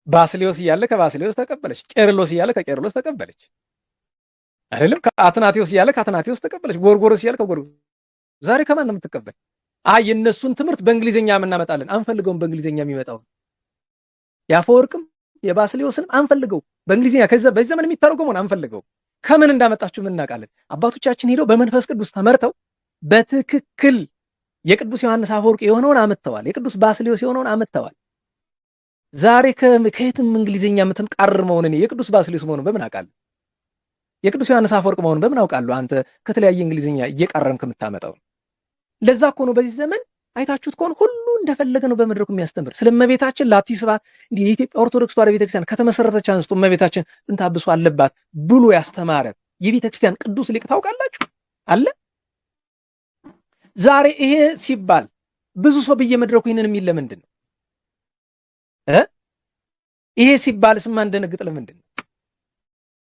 ባስልዮስ እያለ ከባስልዮስ ተቀበለች። ቄርሎስ እያለ ከቄርሎስ ተቀበለች። አይደለም ከአትናቴዎስ እያለ ከአትናቴዎስ ተቀበለች። ጎርጎርዮስ እያለ ከጎርጎርዮስ። ዛሬ ከማንም ትቀበል? የነሱን ትምህርት በእንግሊዘኛ እናመጣለን። አንፈልገውም። በእንግሊዘኛ የሚመጣው የአፈወርቅም የባስልዮስንም አንፈልገው። በእንግሊዘኛ በዚህ ዘመን የሚተረጎመውን አንፈልገው። ከምን እንዳመጣችሁ ምን እናውቃለን? አባቶቻችን ሄደው በመንፈስ ቅዱስ ተመርተው በትክክል የቅዱስ ዮሐንስ አፈወርቅ የሆነውን አመጣዋል። የቅዱስ ባስልዮስ የሆነውን አመጣዋል። ዛሬ ከየትም እንግሊዘኛ የምትቃርመውን እኔ የቅዱስ ባስልዮስ መሆኑን በምን አውቃለሁ? የቅዱስ ዮሐንስ አፈወርቅ መሆኑን በምን አውቃለሁ? አንተ ከተለያየ እንግሊዘኛ እየቃረምክ የምታመጣው። ለዛ እኮ ነው በዚህ ዘመን አይታችሁት ከሆነ ሁሉ እንደፈለገ ነው በመድረኩ የሚያስተምር። ስለእመቤታችን ላቲስባት እንዲህ የኢትዮጵያ ኦርቶዶክስ ተዋሕዶ ቤተክርስቲያን ከተመሰረተች አንስቶ እመቤታችን ጥንተ አብሶ አለባት ብሎ ያስተማረ የቤተክርስቲያን ቅዱስ ሊቅ ታውቃላችሁ አለ። ዛሬ ይሄ ሲባል ብዙ ሰው በየመድረኩ ይሄንን የሚል ለምንድን ነው? ይሄ ሲባል ስማ እንደነግጥ ለምንድን ነው?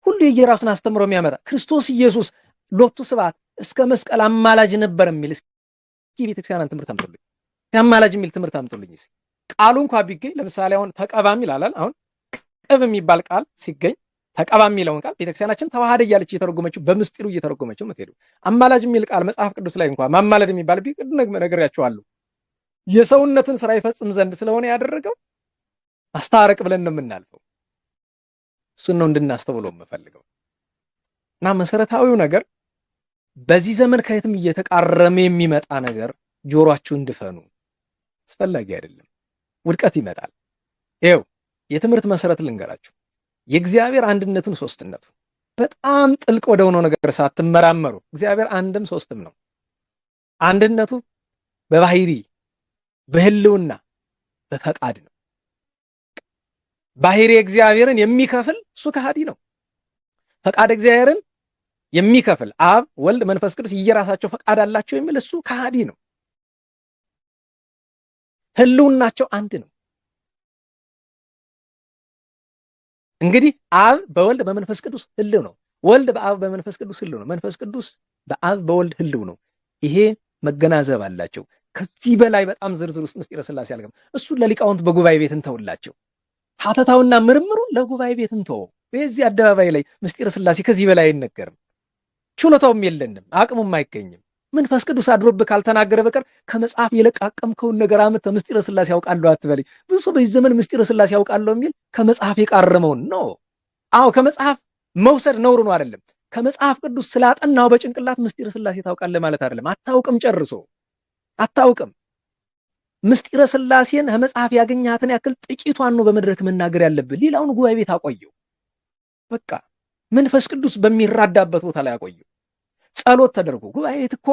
ሁሉ የየራሱን አስተምሮ የሚያመጣ ክርስቶስ ኢየሱስ ሎቱ ስብሐት እስከ መስቀል አማላጅ ነበር የሚል እስኪ ቤተክርስቲያንን ትምህርት አምጡልኝ። አማላጅ የሚል ትምህርት አምጡልኝ። እስኪ ቃሉ እንኳን ቢገኝ ለምሳሌ አሁን ተቀባም ይላል። አሁን ቅብ የሚባል ቃል ሲገኝ ተቀባም የሚለውን ቃል ቤተክርስቲያናችን ተዋህደ እያለች እየተረጎመችው በምስጢሩ እየተረጎመችው የምትሄዱ። አማላጅ የሚል ቃል መጽሐፍ ቅዱስ ላይ እንኳን ማማለድ የሚባል ቢቅድ ነግሬያቸዋለሁ። የሰውነትን ስራ ይፈጽም ዘንድ ስለሆነ ያደረገው አስታረቅ ብለን ነው የምናልፈው። እሱን ነው እንድናስተውለው የምፈልገው። እና መሰረታዊው ነገር በዚህ ዘመን ከየትም እየተቃረመ የሚመጣ ነገር ጆሮአችሁን ድፈኑ። አስፈላጊ አይደለም። ውድቀት ይመጣል። ይኸው የትምህርት መሰረት ልንገራችሁ። የእግዚአብሔር አንድነቱን ሶስትነቱን በጣም ጥልቅ ወደ ሆነው ነገር ሳትመራመሩ እግዚአብሔር አንድም ሶስትም ነው። አንድነቱ በባህሪ በህልውና በፈቃድ ነው። ባህሪ እግዚአብሔርን የሚከፍል እሱ ከሃዲ ነው። ፈቃድ እግዚአብሔርን የሚከፍል አብ፣ ወልድ፣ መንፈስ ቅዱስ የራሳቸው ፈቃድ አላቸው የሚል እሱ ከሃዲ ነው። ህልውናቸው አንድ ነው። እንግዲህ አብ በወልድ በመንፈስ ቅዱስ ህልው ነው። ወልድ በአብ በመንፈስ ቅዱስ ህልው ነው። መንፈስ ቅዱስ በአብ በወልድ ህልው ነው። ይሄ መገናዘብ አላቸው። ከዚህ በላይ በጣም ዝርዝር ውስጥ ምስጢረ ሥላሴ አልገባም። እሱ ለሊቃውንት በጉባኤ ቤት እንተውላቸው። ሀተታውና ምርምሩን ለጉባኤ ቤት እንተው። በዚህ አደባባይ ላይ ምስጢረ ሥላሴ ከዚህ በላይ አይነገርም። ችሎታውም የለንም፣ አቅሙም አይገኝም። መንፈስ ቅዱስ አድሮብህ ካልተናገረ በቀር ከመጽሐፍ የለቃቀምከውን ነገር አምጥተህ ምስጢረ ሥላሴ ያውቃለሁ አትበለኝ። ብዙ ሰው በዚህ ዘመን ምስጢረ ሥላሴ ያውቃለሁ የሚል ከመጽሐፍ የቃረመውን ነው። አዎ ከመጽሐፍ መውሰድ ነውር ነው አይደለም። ከመጽሐፍ ቅዱስ ስላጠናው በጭንቅላት ምስጢረ ሥላሴ ታውቃለህ ማለት አይደለም። አታውቅም፣ ጨርሶ አታውቅም። ምስጢረ ሥላሴን ከመጽሐፍ ያገኛትን ያክል ጥቂቷን ነው በመድረክ መናገር ያለብህ። ሌላውን ጉባኤ ቤት አቆየው። በቃ መንፈስ ቅዱስ በሚራዳበት ቦታ ላይ አቆየው። ጸሎት ተደርጎ ጉባኤ ቤት እኮ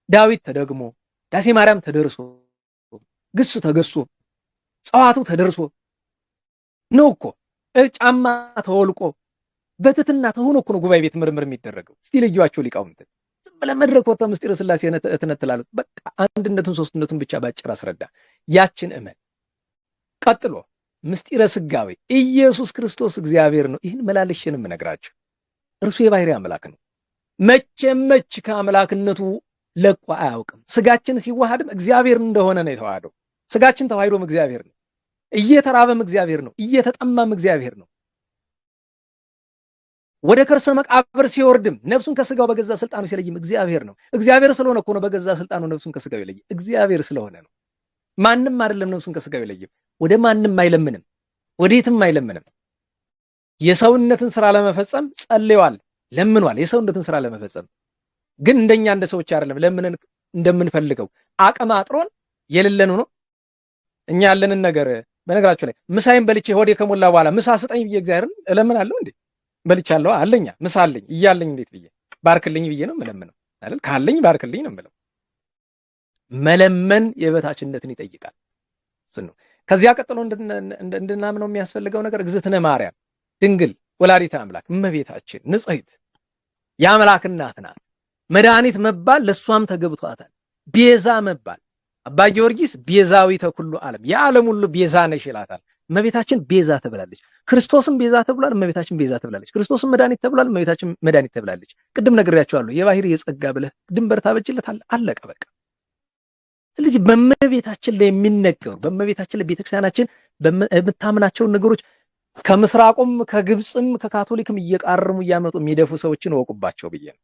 ዳዊት ተደግሞ ዳሴ ማርያም ተደርሶ ግስ ተገሶ ጸዋቱ ተደርሶ ነው እኮ ጫማ ተወልቆ በትትና ተሆኖ እኮ ነው ጉባኤ ቤት ምርምር የሚደረገው። እስቲ ልዩዋቸው ሊቃውንት። ዝም ብለህ መድረክ ወጥተህ ምስጢረ ሥላሴ ትነትላለህ። በቃ አንድነቱን ሶስትነቱን ብቻ ባጭር አስረዳ። ያችን እመን። ቀጥሎ ምስጢረ ሥጋዌ ኢየሱስ ክርስቶስ እግዚአብሔር ነው። ይህን መላልሽንም እነግራችሁ። እርሱ የባህሪ አምላክ ነው። መቼ ከአምላክነቱ ለቆ አያውቅም። ስጋችን ሲዋሃድም እግዚአብሔር እንደሆነ ነው የተዋሃደው። ስጋችን ተዋህዶም እግዚአብሔር ነው። እየተራበም እግዚአብሔር ነው። እየተጠማም እግዚአብሔር ነው። ወደ ከርሰ መቃብር ሲወርድም ነፍሱን ከስጋው በገዛ ስልጣኑ ሲለይም እግዚአብሔር ነው። እግዚአብሔር ስለሆነ እኮ ነው በገዛ ስልጣኑ ነፍሱን ከስጋው ይለይ። እግዚአብሔር ስለሆነ ነው። ማንም አይደለም ነፍሱን ከስጋው ይለይም። ወደ ማንም አይለምንም፣ ወዴትም አይለምንም። የሰውነትን ስራ ለመፈጸም ጸልየዋል፣ ለምኗል። የሰውነትን ስራ ለመፈጸም ግን እንደኛ እንደ ሰዎች አይደለም። ለምንን እንደምንፈልገው አቅም አጥሮን የሌለን ነው። እኛ ያለንን ነገር በነገራችሁ ላይ ምሳዬን በልቼ ሆዴ ከሞላ በኋላ ምሳ ስጠኝ ብዬ እግዚአብሔርን እለምናለሁ እንዴ? በልቻለሁ አለኛ ምሳ አለኝ እያለኝ እንዴት ብዬ ባርክልኝ ብዬ ነው የምለምነው አይደል? ካለኝ ባርክልኝ ነው የምለው። መለመን የበታችነትን ይጠይቃል። ነው። ከዚያ ቀጥሎ እንድናምነው የሚያስፈልገው ነገር እግዝእትነ ማርያም ድንግል ወላዲተ አምላክ እመቤታችን ንጽሕት የአምላክ እናት ናት። መድኃኒት መባል ለሷም ተገብቷታል። ቤዛ መባል አባ ጊዮርጊስ ቤዛዊተ ኩሉ ዓለም የዓለም ሁሉ ቤዛ ነሽ ይላታል። እመቤታችን ቤዛ ተብላለች። ክርስቶስም ቤዛ ተብሏል፣ እመቤታችን ቤዛ ተብላለች። ክርስቶስም መድኃኒት ተብሏል፣ እመቤታችን መድኃኒት ተብላለች። ቅድም ነግሬያቸዋለሁ። የባህሪ የጸጋ ብለህ ድንበር ታበጅለታል። አለቀ በቃ። ስለዚህ በእመቤታችን ላይ የሚነገሩ በእመቤታችን ላይ ቤተክርስቲያናችን በምታምናቸው ነገሮች ከምስራቁም ከግብፅም ከካቶሊክም እየቃረሙ እያመጡ የሚደፉ ሰዎችን ወቁባቸው ብዬ ነው።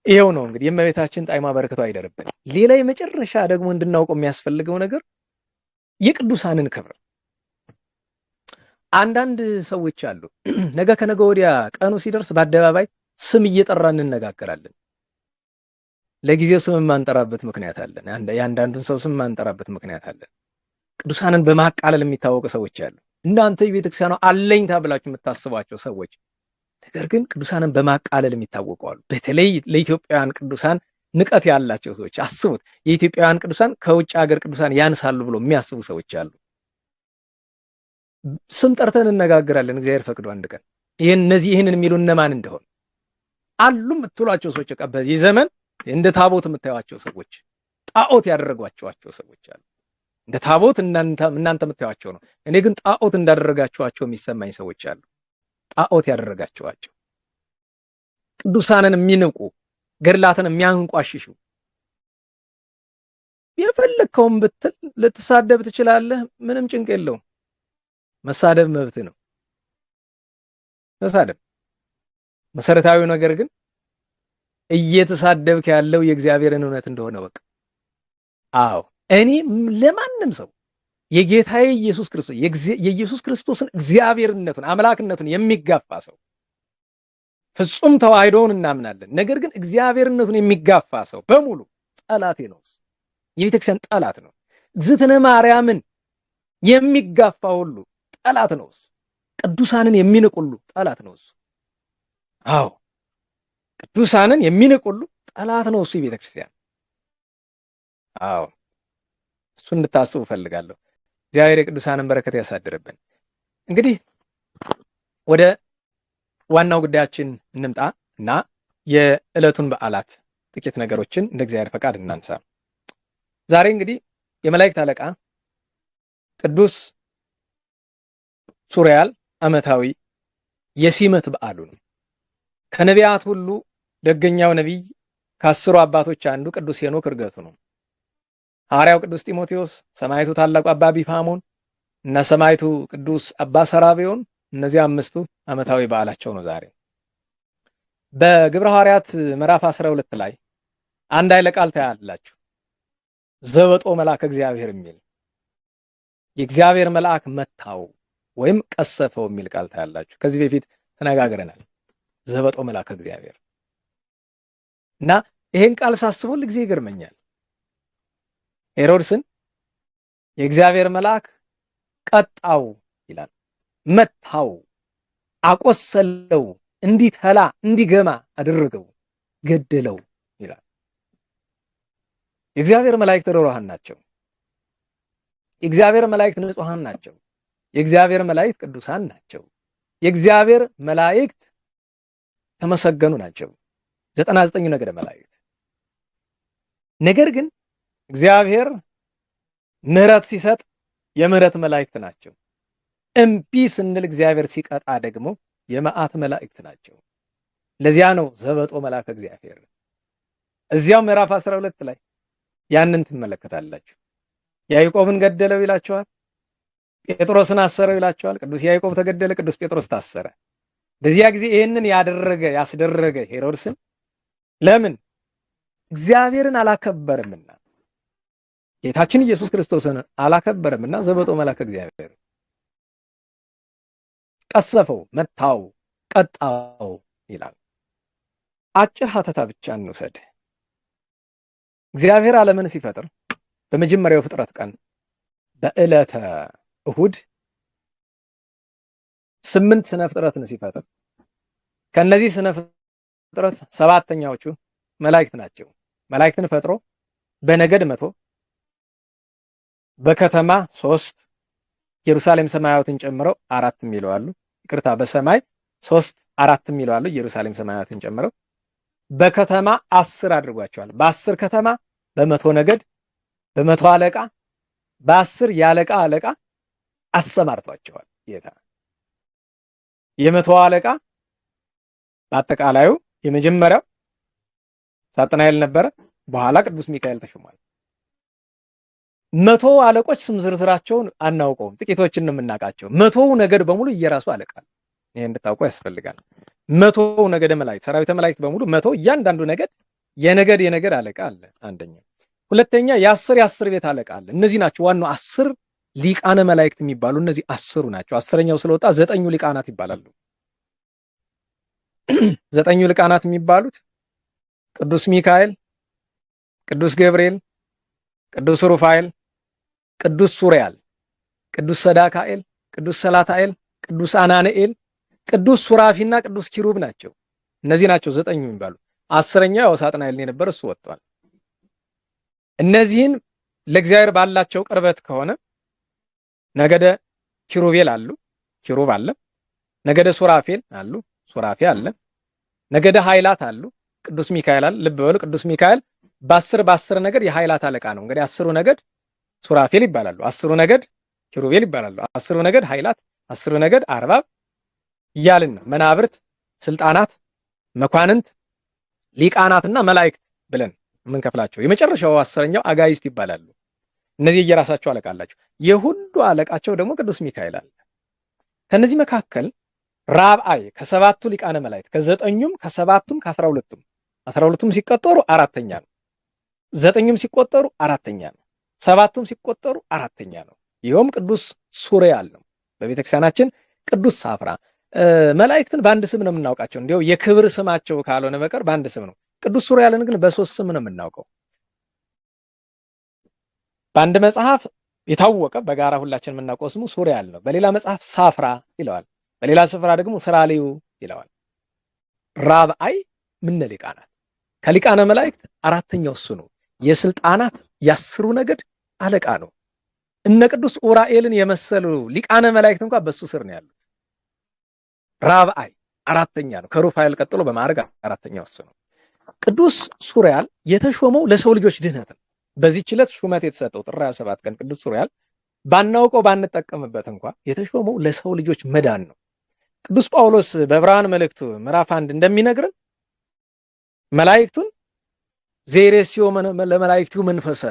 ይሄው ነው እንግዲህ የእመቤታችን ጣዕማ በረከቷ አይደርብን። ሌላ የመጨረሻ ደግሞ እንድናውቀው የሚያስፈልገው ነገር የቅዱሳንን ክብር። አንዳንድ ሰዎች አሉ ነገ ከነገ ወዲያ ቀኑ ሲደርስ በአደባባይ ስም እየጠራን እንነጋገራለን። ለጊዜው ስም ማንጠራበት ምክንያት አለን። የአንዳንዱን ሰው ስም ማንጠራበት ምክንያት አለን። ቅዱሳንን በማቃለል የሚታወቁ ሰዎች አሉ። እናንተ የቤተክርስቲያኗ አለኝታ ብላችሁ የምታስቧቸው ሰዎች ነገር ግን ቅዱሳንን በማቃለል የሚታወቁ አሉ። በተለይ ለኢትዮጵያውያን ቅዱሳን ንቀት ያላቸው ሰዎች አስቡት። የኢትዮጵያውያን ቅዱሳን ከውጭ ሀገር ቅዱሳን ያንሳሉ ብሎ የሚያስቡ ሰዎች አሉ። ስም ጠርተን እንነጋገራለን እግዚአብሔር ፈቅዶ አንድ ቀን ይህንን የሚሉ እነማን እንደሆኑ አሉ የምትሏቸው ሰዎች በቃ በዚህ ዘመን እንደ ታቦት የምታዩዋቸው ሰዎች ጣዖት ያደረጓቸው ሰዎች አሉ። እንደ ታቦት እናንተ የምታዩዋቸው ነው። እኔ ግን ጣዖት እንዳደረጋቸዋቸው የሚሰማኝ ሰዎች አሉ። ጣዖት ያደረጋቸዋቸው ቅዱሳንን የሚንቁ ገድላትን የሚያንቋሽሹ። የፈለከውን ብትል ልትሳደብ ትችላለህ። ምንም ጭንቅ የለውም። መሳደብ መብት ነው። መሳደብ መሰረታዊው ነገር ግን እየተሳደብክ ያለው የእግዚአብሔርን እውነት እንደሆነ በቃ። አዎ እኔ ለማንም ሰው የጌታዬ የኢየሱስ ክርስቶስን እግዚአብሔርነቱን አምላክነቱን የሚጋፋ ሰው ፍጹም ተዋህዶውን እናምናለን። ነገር ግን እግዚአብሔርነቱን የሚጋፋ ሰው በሙሉ ጠላቴ ነው። የቤተክርስቲያን ጠላት ነው። እግዝእትነ ማርያምን የሚጋፋ ሁሉ ጠላት ነው። ቅዱሳንን የሚንቅ ሁሉ ጠላት ነው። አዎ ቅዱሳንን የሚንቅ ሁሉ ጠላት ነው። የቤተክርስቲያን አዎ እሱ እንድታስቡ ፈልጋለሁ። እግዚአብሔር የቅዱሳንን በረከት ያሳድርብን። እንግዲህ ወደ ዋናው ጉዳያችን እንምጣ እና የዕለቱን በዓላት ጥቂት ነገሮችን እንደ እግዚአብሔር ፈቃድ እናንሳ። ዛሬ እንግዲህ የመላእክት አለቃ ቅዱስ ሱሪያል ዓመታዊ የሲመት በዓሉ ነው። ከነቢያት ሁሉ ደገኛው ነቢይ ከአስሩ አባቶች አንዱ ቅዱስ ሄኖክ ዕርገቱ ነው። ሐዋርያው ቅዱስ ጢሞቴዎስ፣ ሰማዕቱ ታላቁ አባ ቢፋሞን እና ሰማዕቱ ቅዱስ አባ ሰራብዮን እነዚህ አምስቱ ዓመታዊ በዓላቸው ነው ዛሬ። በግብረ ሐዋርያት ምዕራፍ 12 ላይ አንድ ኃይለ ቃል ታያላችሁ። ዘበጦ መልአከ እግዚአብሔር የሚል የእግዚአብሔር መልአክ መታው ወይም ቀሰፈው የሚል ቃል ታያላችሁ። ከዚህ በፊት ተነጋግረናል። ዘበጦ መልአከ እግዚአብሔር እና ይሄን ቃል ሳስበው ለጊዜ ይገርመኛል። ሄሮድስን የእግዚአብሔር መልአክ ቀጣው ይላል፣ መታው፣ አቆሰለው፣ እንዲተላ እንዲገማ አደረገው፣ ገደለው ይላል። የእግዚአብሔር መላእክት ርኅሩሃን ናቸው። የእግዚአብሔር መላእክት ንጹሃን ናቸው። የእግዚአብሔር መላእክት ቅዱሳን ናቸው። የእግዚአብሔር መላእክት ተመሰገኑ ናቸው። 99 ነገደ መላእክት። ነገር ግን እግዚአብሔር ምሕረት ሲሰጥ የምሕረት መላእክት ናቸው። እምቢ ስንል እግዚአብሔር ሲቀጣ ደግሞ የመዓት መላእክት ናቸው። ለዚያ ነው ዘበጦ መልአከ እግዚአብሔር። እዚያው ምዕራፍ 12 ላይ ያንን ትመለከታላችሁ። ያዕቆብን ገደለው ይላቸዋል። ጴጥሮስን አሰረው ይላቸዋል። ቅዱስ ያዕቆብ ተገደለ፣ ቅዱስ ጴጥሮስ ታሰረ። በዚያ ጊዜ ይህንን ያስደረገ ሄሮድስን ለምን? እግዚአብሔርን አላከበረምና፣ ጌታችን ኢየሱስ ክርስቶስን አላከበረምና ዘበጦ መልአከ እግዚአብሔር ቀሰፈው፣ መታው፣ ቀጣው ይላል። አጭር ሀተታ ብቻ እንውሰድ። እግዚአብሔር ዓለምን ሲፈጥር በመጀመሪያው ፍጥረት ቀን በዕለተ እሁድ 8 ስነ ፍጥረትን ሲፈጥር ከነዚህ ስነ ፍጥረት 7ኛዎቹ መላእክት ናቸው። መላእክትን ፈጥሮ በነገድ 100 በከተማ 3 ኢየሩሳሌም ሰማያዊትን ጨምረው 4 የሚለው አሉ። ይቅርታ፣ በሰማይ 3 4 የሚለው አሉ። ኢየሩሳሌም ሰማያዊትን ጨምረው በከተማ 10 አድርጓቸዋል። በ10 ከተማ በ100 ነገድ በ100 አለቃ በ10 ያለቃ አለቃ አሰማርቷቸዋል። ጌታ የ100 አለቃ በአጠቃላዩ የመጀመሪያው ሳጥናኤል ነበረ። በኋላ ቅዱስ ሚካኤል ተሾሟል። 100 አለቆች ስም ዝርዝራቸውን አናውቀውም፣ ጥቂቶችን ነው የምናውቃቸው። 100 ነገድ በሙሉ እየራሱ አለቃ ነው። ይሄ እንድታውቁ ያስፈልጋል። 100 ነገደ መላእክት ሰራዊተ መላእክት በሙሉ 100 እያንዳንዱ ነገድ የነገድ አለቃ አለ። አንደኛ። ሁለተኛ የ10 ቤት አለቃ አለ። እነዚህ ናቸው ዋናው 10 ሊቃነ መላእክት የሚባሉ እነዚህ 10ሩ ናቸው። 10ኛው ስለወጣ 9ኙ ሊቃናት ይባላሉ። 9ኙ ሊቃናት የሚባሉት ቅዱስ ሚካኤል፣ ቅዱስ ገብርኤል፣ ቅዱስ ሩፋኤል፣ ቅዱስ ሱሪያል፣ ቅዱስ ሰዳካኤል፣ ቅዱስ ሰላታኤል፣ ቅዱስ አናንኤል፣ ቅዱስ ሱራፊና ቅዱስ ኪሩብ ናቸው። እነዚህ ናቸው 9ኙ የሚባሉ። 10ኛው ያው ሳጥናኤል የነበረ እሱ ወጥቷል። እነዚህን ለእግዚአብሔር ባላቸው ቅርበት ከሆነ ነገደ ኪሩቤል አሉ፣ ኪሩብ አለ። ነገደ ሱራፌል አሉ፣ ሱራፌ አለ። ነገደ ኃይላት አሉ፣ ቅዱስ ሚካኤል አለ። ልብ በሉ፣ ቅዱስ ሚካኤል በ10 ነገድ የኃይላት አለቃ ነው። እንግዲህ 10ሩ ነገድ ሱራፌል ይባላሉ፣ 10ሩ ነገድ ኪሩቤል ይባላሉ፣ 10ሩ ነገድ ኃይላት፣ 10ሩ ነገድ አርባብ እያልን ነው መናብርት፣ ስልጣናት፣ መኳንንት፣ ሊቃናትና መላእክት ብለን የምንከፍላቸው። የመጨረሻው 10ኛው አጋይስት ይባላሉ። እነዚህ የራሳቸው አለቃ አላቸው። የሁሉ አለቃቸው ደግሞ ቅዱስ ሚካኤል አለ። ከነዚህ መካከል ራብአይ ከ7ቱ ሊቃነ መላእክት ከ9ኙም ከ7ቱም ከ12ቱም 12ቱም ሲቆጠሩ 4ኛ ነው። 9ኙም ሲቆጠሩ 4ኛ ነው። 7ቱም ሲቆጠሩ 4ኛ ነው። ይኸውም ቅዱስ ሱሪያል ነው። በቤተክርስቲያናችን ቅዱስ ሳፍራ መላእክትን በአንድ ስም ነው የምናውቃቸው። እንዲያው የክብር ስማቸው ካልሆነ በቀር በአንድ ስም ነው። ቅዱስ ሱሪያልን ግን በ3 ስም ነው የምናውቀው። በአንድ መጽሐፍ የታወቀ በጋራ ሁላችን የምናውቀው ስሙ ሱሪያል ነው። በሌላ መጽሐፍ ሳፍራ ይለዋል። በሌላ ስፍራ ደግሞ ስራሊዩ ይለዋል። ራብአይ ምን ሊቃናት ከሊቃነ መላእክት 4ኛው እሱ ነው። የስልጣናት የ10ሩ ነገድ አለቃ ነው። እነ ቅዱስ ኡራኤልን የመሰሉ ሊቃነ መላእክት እንኳን በሱ ስር ነው ያሉት። ራብአይ አራተኛ ነው። ከሩፋኤል ቀጥሎ በማዕረግ አራተኛው እሱ ነው። ቅዱስ ሱሪያል የተሾመው ለሰው ልጆች ድህነት ነው። በዚህች ዕለት ሹመት የተሰጠው ጥር 27 ቀን ቅዱስ ሱሪያል ባናውቀው ባንጠቀምበት እንኳን የተሾመው ለሰው ልጆች መዳን ነው። ቅዱስ ጳውሎስ በዕብራውያን መልእክቱ ምዕራፍ 1 እንደሚነግረን መላእክቱን ዜሬሲዮ ለመላእክቱ መንፈሰ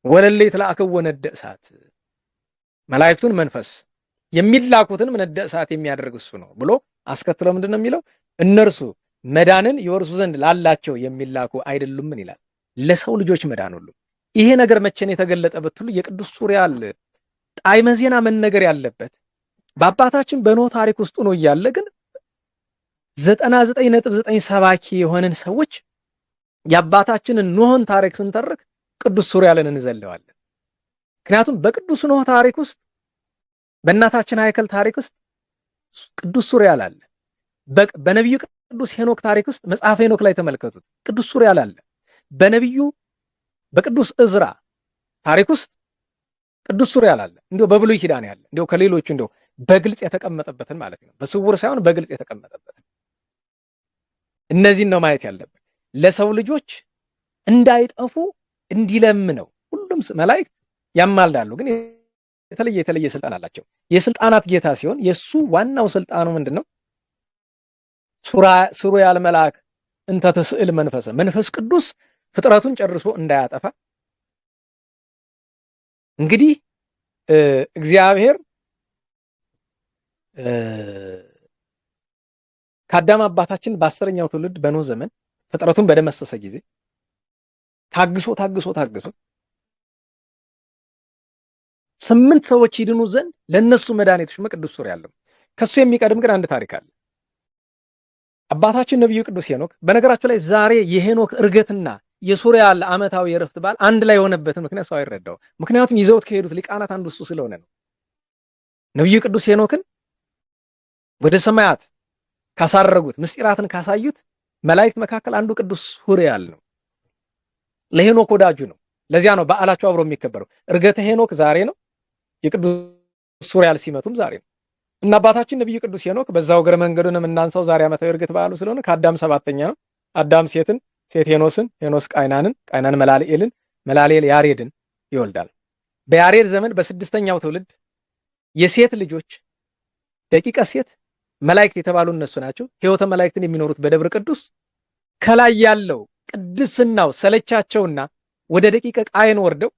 ወለሌ ተላከው ነደ እሳት፣ መላእክቱን መንፈስ የሚላኩትን ነደ እሳት የሚያደርግ እሱ ነው ብሎ አስከትሎ ምንድነው የሚለው? እነርሱ መዳንን ይወርሱ ዘንድ ላላቸው የሚላኩ አይደሉምን ይላል። ለሰው ልጆች መዳን ሁሉ። ይሄ ነገር መቼ ነው የተገለጠ ብትሉ የቅዱስ ሱሪያል ጣዕመ ዜና መነገር ያለበት በአባታችን በኖህ ታሪክ ውስጥ ነው እያለ ግን 99.9 ሰባኪ የሆነን ሰዎች የአባታችንን ኖህን ታሪክ ስንተርክ ቅዱስ ሱሪያልን እንዘለዋለን። ምክንያቱም በቅዱስ ኖህ ታሪክ ውስጥ በእናታችን ሀይከል ታሪክ ውስጥ ቅዱስ ሱሪያል አለ። በነብዩ ቅዱስ ሄኖክ ታሪክ ውስጥ መጽሐፈ ሄኖክ ላይ ተመልከቱት፣ ቅዱስ ሱሪያል አለ። በቅዱስ እዝራ ታሪክ ውስጥ ቅዱስ ሱሪያል አለ። እንዲሁ በብሉይ ኪዳን ያለ እንዲሁ ከሌሎቹ እንዲሁ በግልጽ የተቀመጠበትን ማለት ነው። በስውር ሳይሆን በግልጽ የተቀመጠበትን እነዚህን ነው ማየት ያለብን። ለሰው ልጆች እንዳይጠፉ እንዲለምነው ሁሉም መላእክት ያማልዳሉ፣ ግን የተለየ ስልጣን አላቸው። የስልጣናት ጌታ ሲሆን የሱ ዋናው ስልጣኑ ምንድነው? ሱሪያል መልአክ እንተ ተስዕል መንፈስ ቅዱስ ፍጥረቱን ጨርሶ እንዳያጠፋ። እንግዲህ እግዚአብሔር ከአዳም አባታችን በ10ኛው ትውልድ በኖህ ዘመን ፍጥረቱን በደመሰሰ ጊዜ ታግሶ 8 ሰዎች ይድኑ ዘንድ ለነሱ መድኃኒት ሹመ ቅዱስ ሱሪያል ነው። ከሱ የሚቀድም ግን አንድ ታሪክ አለ። አባታችን ነብዩ ቅዱስ ሄኖክ፣ በነገራችሁ ላይ ዛሬ የሄኖክ እርገትና የሱሪያል ዓመታዊ የረፍት በዓል አንድ ላይ የሆነበትን ምክንያት ሰው አይረዳው። ምክንያቱም ይዘውት ከሄዱት ሊቃናት አንዱ እሱ ስለሆነ ነው። ነብዩ ቅዱስ ሄኖክን ወደ ሰማያት ካሳረጉት ምስጢራትን ካሳዩት መላእክት መካከል አንዱ ቅዱስ ሱሪያል ነው። ለሄኖክ ወዳጁ ነው። ለዚያ ነው በዓላቸው አብሮ የሚከበረው። እርገተ ሄኖክ ዛሬ ነው፣ የቅዱስ ሱሪያል ሲመቱም ዛሬ ነው። እና አባታችን ነብዩ ቅዱስ ሄኖክ በዛው እግረ መንገዱን የምናንሳው ዛሬ ዓመታዊ እርገት በዓሉ ስለሆነ ከአዳም 7ኛ ነው። አዳም ሴት ሄኖስን፣ ሄኖስ ቃይናን መላልኤልን፣ መላልኤል ያሬድን ይወልዳል። በያሬድ ዘመን በ6ኛው ትውልድ የሴት ልጆች ደቂቀ ሴት መላእክት የተባሉ እነሱ ናቸው። ሕይወተ መላእክትን የሚኖሩት በደብረ ቅዱስ ከላይ ያለው ቅድስናው ሰለቻቸውና ወደ ደቂቀ ቃየን ወርደው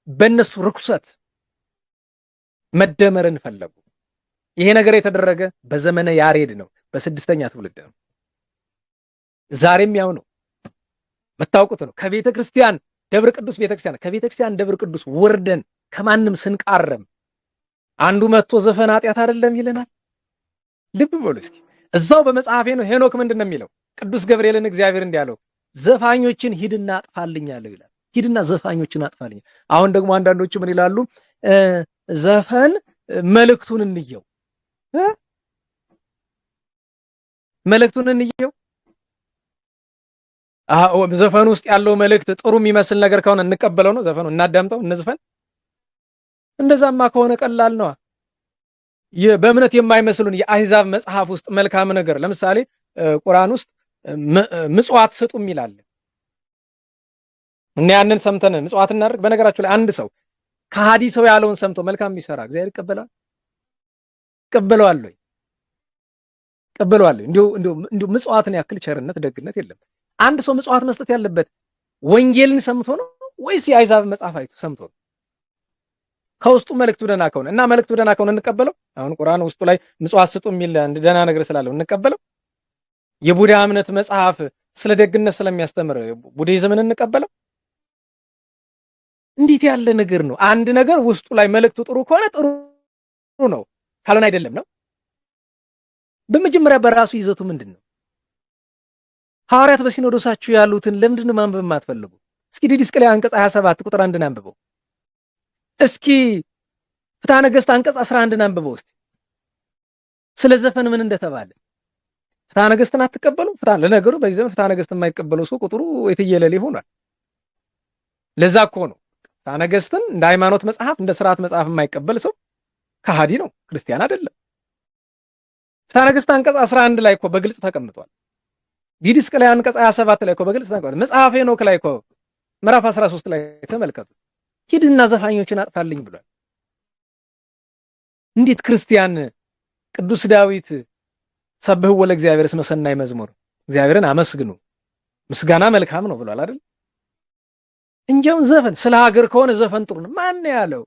በእነሱ ርኩሰት መደመርን ፈለጉ። ይሄ ነገር የተደረገ በዘመነ ያሬድ ነው፣ በ6ኛ ትውልድ ነው። ዛሬም ያው ነው፣ መታወቁት ነው። ከቤተ ክርስቲያን ደብረ ቅዱስ ከቤተክርስቲያን ደብረ ቅዱስ ወርደን ከማንም ስንቃረም አንዱ መጥቶ ዘፈን ኃጢአት አይደለም ይለናል። ልብ በሉ እስኪ። እዛው በመጽሐፌ ነው ሄኖክ ምንድነው የሚለው? ቅዱስ ገብርኤልን እግዚአብሔር እንዲያለው ዘፋኞችን ሂድና አጥፋልኝ አለው ይላል። ሂድና ዘፋኞችን አጥፋልኝ። አሁን ደግሞ አንዳንዶቹ ምን ይላሉ? ዘፈን መልእክቱን እንየው፣ መልእክቱን እንየው። ዘፈኑ ውስጥ ያለው መልእክት ጥሩ የሚመስል ነገር ከሆነ እንቀበለው ነው፣ ዘፈኑ እናዳምጠው፣ እንዝፈን። እንደዛማ ከሆነ ቀላል ነው። በእምነት የማይመስሉን የአሕዛብ መጽሐፍ ውስጥ መልካም ነገር፣ ለምሳሌ ቁርአን ውስጥ ምጽዋት ስጡ ይላል እና ያንን ሰምተን ምጽዋት እናድርግ። በነገራችሁ ላይ አንድ ሰው ከሃዲ ሰው ያለውን ሰምቶ መልካም የሚሰራ እግዚአብሔር ይቀበላል? ይቀበለዋል ወይ? ይቀበለዋል? እንዲሁ ምጽዋትን ያክል ቸርነት ደግነት የለም። አንድ ሰው ምጽዋት መስጠት ያለበት ወንጌልን ሰምቶ ነው ወይስ የአሕዛብ መጽሐፍ አይቶ ሰምቶ ነው? ከውስጡ መልእክቱ ደህና ከሆነ እና መልእክቱ ደህና ከሆነ እንቀበለው። አሁን ቁርአን ውስጡ ላይ ምጽዋት ስጡ የሚል አንድ ደህና ነገር ስላለው እንቀበለው። የቡዳ እምነት መጽሐፍ ስለ ደግነት ስለሚያስተምር ቡዲዝምን እንቀበለው። እንዴት ያለ ነገር ነው? አንድ ነገር ውስጡ ላይ መልእክቱ ጥሩ ከሆነ ጥሩ ነው፣ ካልሆነ አይደለም ነው። በመጀመሪያ በራሱ ይዘቱ ምንድነው? ሐዋርያት በሲኖዶሳችሁ ያሉትን ለምንድን ነው ማንበብ የማትፈልጉ? እስኪ ዲድስቅልያ አንቀጽ 27 ቁጥር 1 አንብበው። እስኪ ፍትሐ ነገሥት አንቀጽ 11 አንብበው። እስቲ ስለ ዘፈን ምን እንደተባለ ፍትሐ ነገሥትን አትቀበሉ? ለነገሩ በዚህ ዘመን ፍትሐ ነገሥት የማይቀበለው ሰው ቁጥሩ የትየለሌ ሆኗል። ለዛ እኮ ነው ነገሥትን እንደ ሃይማኖት መጽሐፍ እንደ ስርዓት መጽሐፍ የማይቀበል ሰው ከሃዲ ነው፣ ክርስቲያን አይደለም። ነገሥት አንቀጽ 11 ላይ እኮ በግልጽ ተቀምጧል። ዲድስቅልያ አንቀጽ 27 ላይ እኮ በግልጽ ተቀምጧል። መጽሐፈ ሄኖክ ላይ እኮ ምዕራፍ 13 ላይ ተመልከቱ። ሂድና ዘፋኞችን አጥፋልኝ ብሏል። እንዴት ክርስቲያን ቅዱስ ዳዊት ሰብህዎ ለእግዚአብሔር እስመ ሰናይ መዝሙር እግዚአብሔርን አመስግኑ ምስጋና መልካም ነው ብሏል አይደል? እንጀውን ዘፈን ስለ ሀገር ከሆነ ዘፈን ጥሩ ነው። ማን ያለው?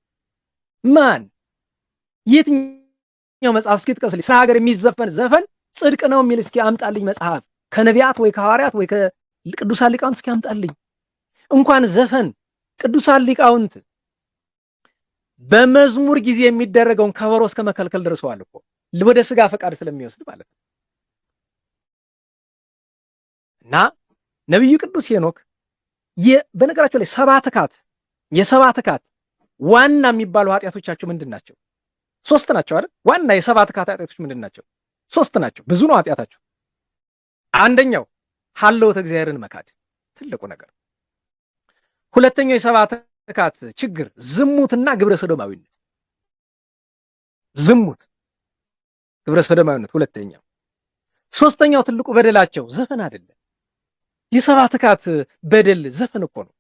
ማን? የትኛው መጽሐፍ እስኪ ጥቀስልኝ። ስለ ሀገር የሚዘፈን ዘፈን ጽድቅ ነው የሚል እስኪ አምጣልኝ መጽሐፍ ከነቢያት ወይ ከሐዋርያት ወይ ከቅዱሳን ሊቃውንት እስኪ አምጣልኝ። እንኳን ዘፈን ቅዱሳን ሊቃውንት በመዝሙር ጊዜ የሚደረገውን ከበሮ እስከ መከልከል ደርሰዋል እኮ ወደ ስጋ ፈቃድ ስለሚወስድ ማለት ነው። እና ነብዩ ቅዱስ ሄኖክ በነገራቸው ላይ የሰባት ካት ዋና የሚባሉ ኃጢያቶቻቸው ምንድናቸው? 3 ናቸው አይደል? ዋና የሰባት ካት ኃጢያቶች ምንድናቸው? 3 ናቸው። ብዙ ነው ኃጢያታቸው። አንደኛው ሀልዎተ እግዚአብሔርን መካድ ትልቁ ነገር። ሁለተኛው የሰባት ካት ችግር ዝሙትና ግብረ ሰዶማዊነት። ዝሙት፣ ግብረ ሰዶማዊነት ሁለተኛው። ሶስተኛው ትልቁ በደላቸው ዘፈን አይደለም። የሰባት ካት በደል ዘፈን እኮ ነው።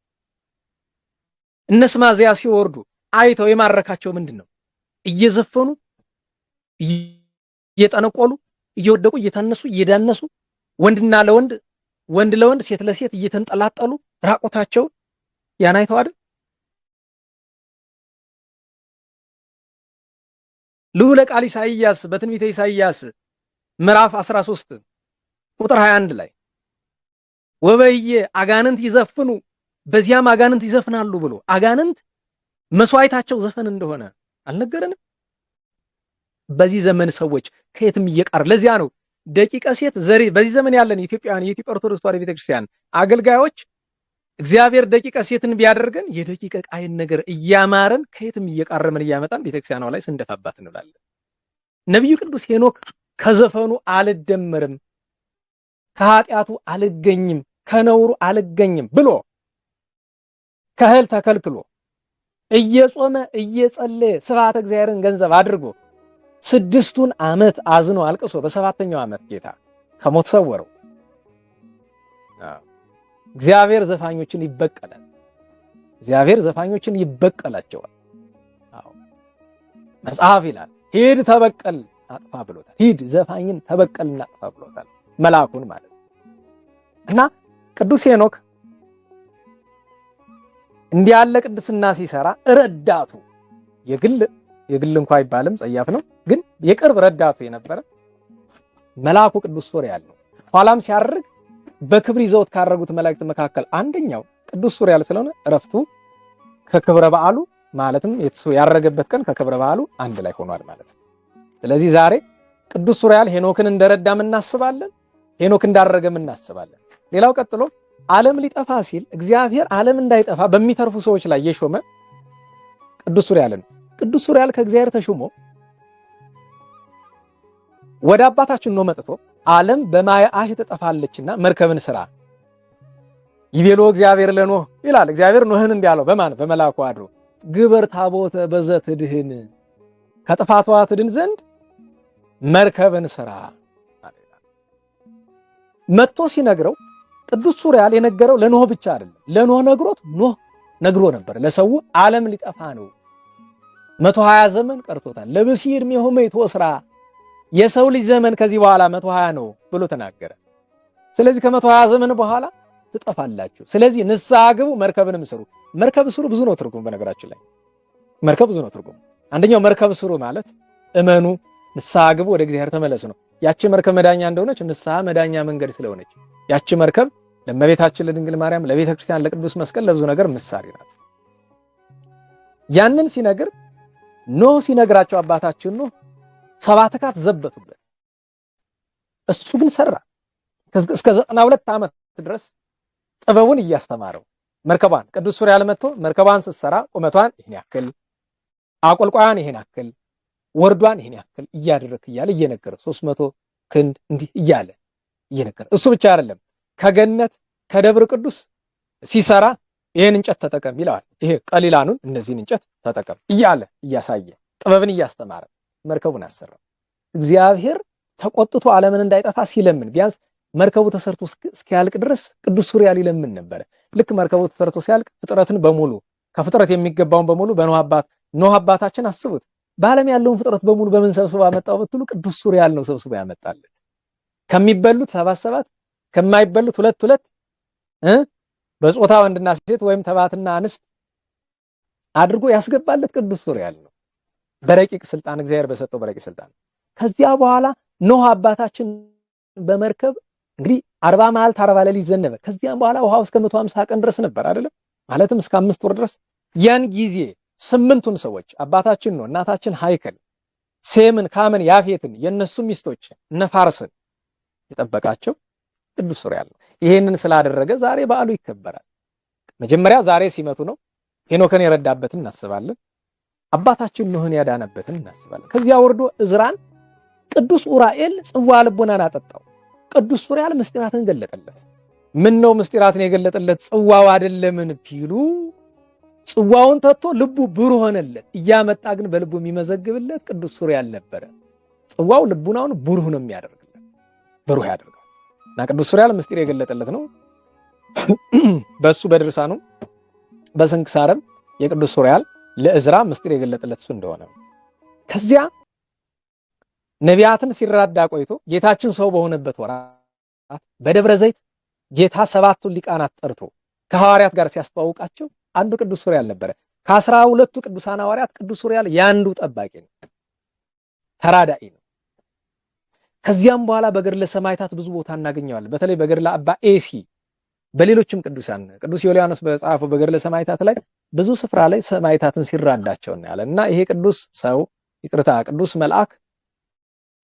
እነስማዚያ ሲወርዱ አይተው የማረካቸው ምንድነው? እየዘፈኑ እየጠነቆሉ እየወደቁ እየታነሱ እየዳነሱ ወንድና ለወንድ ወንድ ለወንድ ሴት ለሴት እየተንጠላጠሉ ራቆታቸው ያን አይተው አይደል? ልዑለ ቃል ኢሳይያስ በትንቢተ ኢሳይያስ ምዕራፍ 13 ቁጥር 21 ላይ ወበየ አጋንንት ይዘፍኑ በዚያም አጋንንት ይዘፍናሉ ብሎ አጋንንት መስዋዕታቸው ዘፈን እንደሆነ አልነገረንም? በዚህ ዘመን ሰዎች ከየትም እየቀር ለዚያ ነው ደቂቀ ሴት ዘሪ በዚህ ዘመን ያለን ኢትዮጵያውያን የኢትዮጵያ ኦርቶዶክስ ተዋሕዶ ቤተክርስቲያን አገልጋዮች እግዚአብሔር ደቂቀ ሴትን ቢያደርገን የደቂቀ ቃይን ነገር እያማረን ከየትም እየቃረመን እያመጣን ቤተክርስቲያኗ ላይ ስንደፋባት እንላለን። ነብዩ ቅዱስ ሄኖክ ከዘፈኑ አልደመርም፣ ከኃጢያቱ አልገኝም፣ ከነውሩ አልገኝም ብሎ ከእህል ተከልክሎ እየጾመ እየጸለየ ስብሐተ እግዚአብሔርን ገንዘብ አድርጎ 6 ዓመት አዝኖ አልቅሶ በ7ኛው ዓመት ጌታ ከሞት ሰወረው። እግዚአብሔር ዘፋኞችን ይበቀላል። እግዚአብሔር ዘፋኞችን ይበቀላቸዋል። አዎ መጽሐፍ ይላል ሂድ ተበቀል አጥፋ ብሎታል። ሂድ ዘፋኝን ተበቀልና አጥፋ ብሎታል መልአኩን ማለት ነው። እና ቅዱስ ሄኖክ እንዲህ ያለ ቅድስና ሲሰራ ረዳቱ የግል እንኳን አይባልም ጸያፍ ነው፣ ግን የቅርብ ረዳቱ የነበረ መልአኩ ቅዱስ ሱሪያል ነው። ኋላም ሲያርግ በክብር ይዘውት ካረጉት መላእክት መካከል አንደኛው ቅዱስ ሱሪያል ስለሆነ እረፍቱ ከክብረ በዓሉ ማለትም ያረገበት ቀን ከክብረ በዓሉ አንድ ላይ ሆኗል ማለት ነው። ስለዚህ ዛሬ ቅዱስ ሱሪያል ሄኖክን እንደረዳም እናስባለን፣ ሄኖክ እንዳረገም እናስባለን። ሌላው ቀጥሎ ዓለም ሊጠፋ ሲል እግዚአብሔር ዓለም እንዳይጠፋ በሚተርፉ ሰዎች ላይ የሾመ ቅዱስ ሱሪያልን። ቅዱስ ሱሪያል ከእግዚአብሔር ተሾሞ ወደ አባታችን ነው መጥቶ ዓለም በማየ አሽ ተጠፋለችና መርከብን ስራ ይቤሎ እግዚአብሔር ለኖህ ይላል። እግዚአብሔር ኖህን እንዲያለው በማን በመላኩ አድሮ ግበር ታቦተ በዘት ድህን ከጥፋቷ ትድን ዘንድ መርከብን ስራ መጥቶ ሲነግረው ቅዱስ ሱሪያል የነገረው ለኖህ ብቻ አይደለም። ለኖህ ነግሮት ኖህ ነግሮ ነበር ለሰው ዓለም ሊጠፋ ነው 120 ዘመን ቀርቶታል። ለብሲ እድሜሁ መይቶ ስራ የሰው ልጅ ዘመን ከዚህ በኋላ 120 ነው ብሎ ተናገረ። ስለዚህ ከ120 ዘመን በኋላ ትጠፋላችሁ። ስለዚህ ንስሐ ግቡ፣ መርከብንም ስሩ። መርከብ ስሩ ብዙ ነው ትርጉም። በነገራችን ላይ መርከብ ብዙ ነው ትርጉም። አንደኛው መርከብ ስሩ ማለት እመኑ፣ ንስሐ ግቡ፣ ወደ እግዚአብሔር ተመለሱ ነው። ያቺ መርከብ መዳኛ እንደሆነች ንስሐ መዳኛ መንገድ ስለሆነች ያቺ መርከብ ለእመቤታችን ለድንግል ማርያም ለቤተ ክርስቲያን ለቅዱስ መስቀል ለብዙ ነገር ምሳሌ ናት። ያንን ሲነግር ኖህ ሲነግራቸው አባታችን ኖህ 7 ካት ዘበቱበት። እሱ ግን ሰራ እስከ 92 ዓመት ድረስ ጥበቡን እያስተማረው መርከቧን ቅዱስ ሱሪያል መጥቶ መርከቧን ስትሰራ ቁመቷን ይሄን ያክል አቆልቋያን ይሄን ያክል ወርዷን ይሄን ያክል እያደረክ እያለ እየነገረ 300 ክንድ እንዲህ እያለ እየነገረ እሱ ብቻ አይደለም ከገነት ከደብረ ቅዱስ ሲሰራ ይሄን እንጨት ተጠቀም ይለዋል። ይሄ ቀሊላኑን እነዚህን እንጨት ተጠቀም እያለ እያሳየ ጥበብን እያስተማረ መርከቡን አሰራ። እግዚአብሔር ተቆጥቶ ዓለምን እንዳይጠፋ ሲለምን ቢያንስ መርከቡ ተሰርቶ እስኪያልቅ ድረስ ቅዱስ ሱሪያል ይለምን ነበር። ልክ መርከቡ ተሰርቶ ሲያልቅ ፍጥረትን በሙሉ ከፍጥረት የሚገባውን በሙሉ ኖህ አባታችን አስቡት፣ በዓለም ያለውን ፍጥረት በሙሉ በምን ሰብስቦ አመጣው ብትሉ ቅዱስ ሱሪያል ነው ሰብስቦ ያመጣለት። ከሚበሉት 7 ከማይበሉት 2 በጾታ ወንድና ሴት ወይም ተባትና አንስት አድርጎ ያስገባለት ቅዱስ ሱሪያል ነው። በረቂቅ ስልጣን እግዚአብሔር በሰጠው በረቂቅ ስልጣን። ከዚያ በኋላ ኖህ አባታችን በመርከብ እንግዲህ 40 መዓልት 40 ሌሊት ዘነበ። ከዚያም በኋላ ውሃው እስከ 150 ቀን ድረስ ነበር አይደለም? ማለትም እስከ 5 ወር ድረስ። ያን ጊዜ 8ቱን ሰዎች አባታችን ነው እናታችን ሃይከል፣ ሴምን፣ ካምን፣ ያፌትን የነሱ ሚስቶች እነ ፋርስን የጠበቃቸው ቅዱስ ሱሪያል ነው። ይሄንን ስላደረገ ዛሬ በዓሉ ይከበራል። መጀመሪያ ዛሬ ሲመቱ ነው። ሄኖክን የረዳበትን እናስባለን። አባታችን ኖህን ያዳነበትን እናስባለን። ከዚያ ወርዶ እዝራን ቅዱስ ኡራኤል ጽዋ ልቦናን አጠጣው። ቅዱስ ሱሪያል ምስጢራትን ገለጠለት። ምን ነው ምስጢራትን የገለጠለት? ጽዋው አይደለምን ቢሉ ጽዋውን ተቶ ልቡ ብሩህ ሆነለት። እያመጣ ግን በልቡ የሚመዘግብለት ቅዱስ ሱሪያል ነበረ። ጽዋው ልቡናውን ብሩህ ነው የሚያደርግለት፣ ብሩህ ያደርጋል። እና ቅዱስ ሱሪያል ምስጢር የገለጠለት ነው። በሱ በድርሳኑ በስንክሳርም የቅዱስ ሱሪያል ለእዝራ ምስጢር የገለጠለት እሱ እንደሆነ ከዚያ ነቢያትን ሲራዳ ቆይቶ ጌታችን ሰው በሆነበት ወራት በደብረ ዘይት ጌታ 7ቱን ሊቃናት ጠርቶ ከሐዋርያት ጋር ሲያስተዋውቃቸው አንዱ ቅዱስ ሱሪያል ነበረ። ከ12ቱ ቅዱሳን ሐዋርያት ቅዱስ ሱሪያል ያንዱ ጠባቂ ነው፣ ተራዳኢ ነው። ከዚያም በኋላ በገድለ ሰማዕታት ብዙ ቦታ እናገኘዋለን። በተለይ በገድለ አባ ኤሲ፣ በሌሎችም ቅዱሳን ቅዱስ ዮልያኖስ በጻፈው በገድለ ሰማዕታት ላይ ብዙ ስፍራ ላይ ሰማዕታትን ሲራዳቸው እናያለን። እና ይሄ ቅዱስ ሰው ቅዱስ መልአክ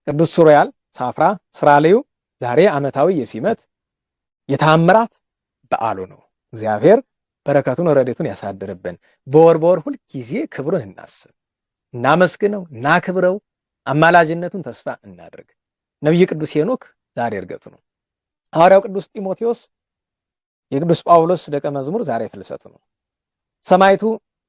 ቅዱስ ሱሪያል ሳፍራ ስራሌው ዛሬ ዓመታዊ የሲመት የተአምራት በዓሉ ነው። እግዚአብሔር በረከቱን ረድኤቱን ያሳድርብን። በወር ሁል ጊዜ ክብሩን እናስብ፣ እናመስግነው፣ እናክብረው፣ አማላጅነቱን ተስፋ እናድርግ። ነብይ ቅዱስ ሄኖክ ዛሬ እርገቱ ነው። ሐዋርያው ቅዱስ ጢሞቴዎስ የቅዱስ ጳውሎስ ደቀ መዝሙር ዛሬ ፍልሰቱ ነው። ሰማዕቱ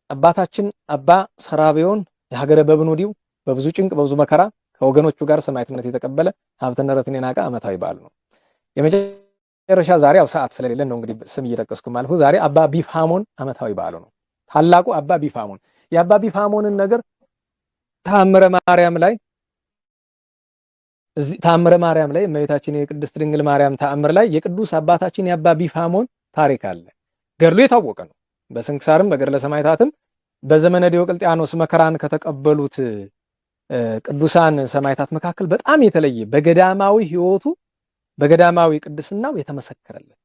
አባታችን አባ ሰራቢዮን የሀገረ በብኑዲው በብዙ ጭንቅ በብዙ መከራ ከወገኖቹ ጋር ሰማዕትነት የተቀበለ ሀብተ ንብረትን የናቀ ዓመታዊ በዓል ነው። የመጨረሻ ዛሬ ያው ሰዓት ስለሌለን ነው እንግዲህ ስም እየጠቀስኩ ማለሁ። ዛሬ አባ ቢፋሞን ዓመታዊ በዓሉ ነው። ታላቁ አባ ቢፋሞን የአባ ቢፋሞንን ነገር ተአምረ ማርያም ላይ እመቤታችን የቅድስት ድንግል ማርያም ተአምር ላይ የቅዱስ አባታችን የአባ ቢፋሞን ታሪክ አለ። ገድሉ የታወቀ ነው። በስንክሳርም በገድለ ሰማዕታትም በዘመነ ዲዮቅልጥያኖስ መከራን ከተቀበሉት ቅዱሳን ሰማዕታት መካከል በጣም የተለየ በገዳማዊ ሕይወቱ በገዳማዊ ቅድስናው የተመሰከረለት፣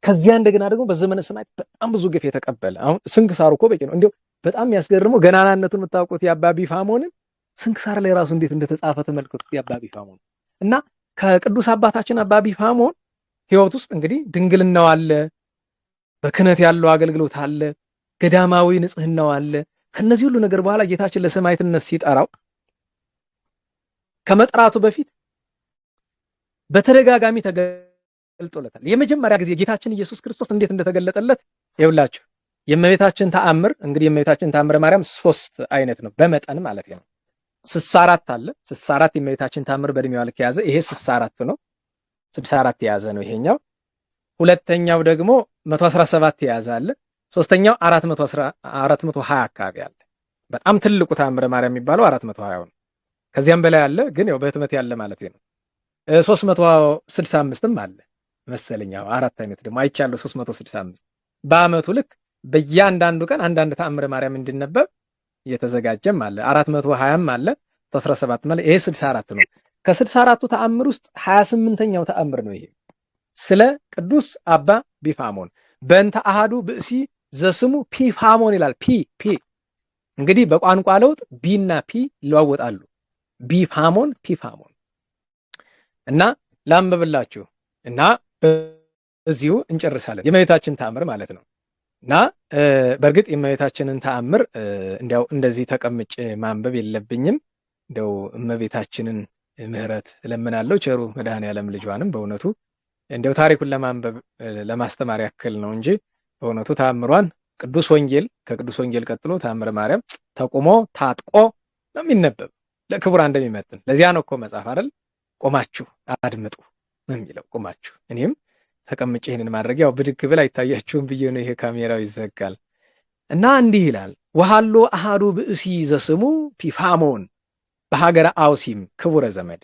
ከዚያ እንደገና ደግሞ በዘመነ ሰማዕት በጣም ብዙ ግፍ የተቀበለ። አሁን ስንክሳሩ እኮ በቂ ነው። እንዴው በጣም የሚያስገርመው ገናናነቱን የምታውቁት የአባ ቢፋሞንን ስንክሳር ላይ ራሱ እንዴት እንደተጻፈ ተመልከቱት። የአባ ቢፋሞን እና ከቅዱስ አባታችን አባ ቢፋሞን ሕይወት ውስጥ እንግዲህ ድንግልናው አለ፣ በክህነት ያለው አገልግሎት አለ፣ ገዳማዊ ንጽህናው አለ። ከነዚህ ሁሉ ነገር በኋላ ጌታችን ለሰማዕትነት ሲጠራው ከመጥራቱ በፊት በተደጋጋሚ ተገልጦለታል። የመጀመሪያ ጊዜ ጌታችን ኢየሱስ ክርስቶስ እንዴት እንደተገለጠለት ይኸውላችሁ። የእመቤታችን ተአምር እንግዲህ የእመቤታችን ተአምረ ማርያም 3 አይነት ነው፣ በመጠን ማለት ነው። 64 አለ። 64 የእመቤታችን ተአምር በእድሜዋ ልክ የያዘ ይሄ 64 ነው። 64 የያዘ ነው ይሄኛው። ሁለተኛው ደግሞ 117 የያዘ አለ። ሶስተኛው 420 አካባቢ አለ። በጣም ትልቁ ተአምረ ማርያም የሚባለው 420 ነው። ከዚያም በላይ አለ፣ ግን ያው በህትመት ያለ ማለት ነው። 365ም አለ መሰለኛው። 4 አይነት ደግሞ አይቻለሁ 365 በአመቱ ልክ በእያንዳንዱ ቀን አንዳንድ ተአምረ ማርያም እንዲነበብ እየተዘጋጀም አለ። 420ም አለ 17 ማለት ይሄ 64 ነው። ከ64ቱ ተአምር ውስጥ 28ኛው ተአምር ነው ይሄ ስለ ቅዱስ አባ ቢፋሞን በእንተ አሃዱ ብእሲ ዘስሙ ፒፋሞን ይላል። ፒ እንግዲህ በቋንቋ ለውጥ ቢና ፒ ይለዋወጣሉ። ቢፋሞን ፒፋሞን እና ላንብብላችሁ እና በዚሁ እንጨርሳለን። የእመቤታችን ተአምር ማለት ነው። እና በእርግጥ የእመቤታችንን ተአምር እንዲያው እንደዚህ ተቀምጬ ማንበብ የለብኝም። እንደው እመቤታችንን ምህረት እለምናለሁ። ቸሩ መድኃኔዓለም ልጇንም በእውነቱ እንደው ታሪኩን ለማንበብ ለማስተማር ያክል ነው እንጂ በእውነቱ ተአምሯን ቅዱስ ወንጌል ከቅዱስ ወንጌል ቀጥሎ ተአምረ ማርያም ተቆሞ ታጥቆ ነው የሚነበብ ለክቡር እንደሚመጥን። ለዚያ ነው እኮ መጽሐፍ አይደል ቆማችሁ አድምጡ ነው የሚለው። ቆማችሁ እኔም ተቀምጬ ይሄንን ማድረግ ያው ብድግ ብል አይታያችሁም ብዬ ነው። ይሄ ካሜራው ይዘጋል እና እንዲህ ይላል። ወሃሎ አሃዱ ብእሲ ዘስሙ ፒፋሞን በሀገረ አውሲም ክቡረ ዘመድ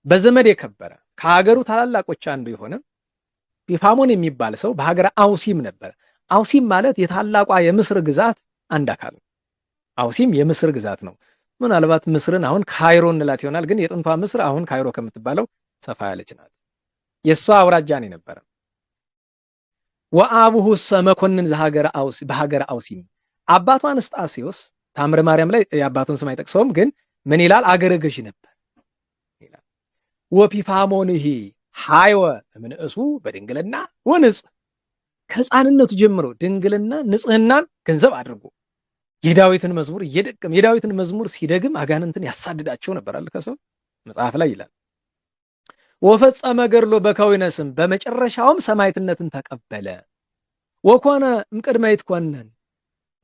በዘመድ የከበረ ከሀገሩ ታላላቆች አንዱ የሆነ ፒፋሞን የሚባል ሰው በሀገረ አውሲም ነበር። አውሲም ማለት የታላቋ የምስር ግዛት አንድ አካል ነው። አውሲም የምስር ግዛት ነው። ምናልባት ምስርን አሁን ካይሮ እንላት ይሆናል፣ ግን የጥንቷ ምስር አሁን ካይሮ ከምትባለው ሰፋ ያለች ናት። የሷ አውራጃ ነው የነበረ። ወአቡሁ መኮንን በሀገረ አውሲም አባቱ አንስጣሴዎስ ታምረ ማርያም ላይ የአባቱን ስም አይጠቅሰውም፣ ግን ምን ይላል? አገረ ገዥ ነበር ይላል። ወፒፋሞንሂ ሃይወ እምንእሱ በድንግልና ወንጽህ ከሕፃንነቱ ጀምሮ ድንግልና ንጽህናን ገንዘብ አድርጎ የዳዊትን መዝሙር እየደገም የዳዊትን መዝሙር ሲደግም አጋንንትን ያሳድዳቸው ነበር አለ ከሰው መጽሐፍ ላይ ይላል። ወፈጸመ ገድሎ በከዊነ ስም በመጨረሻውም ሰማዕትነትን ተቀበለ። ወኮነ እምቅድመ ይትኮነን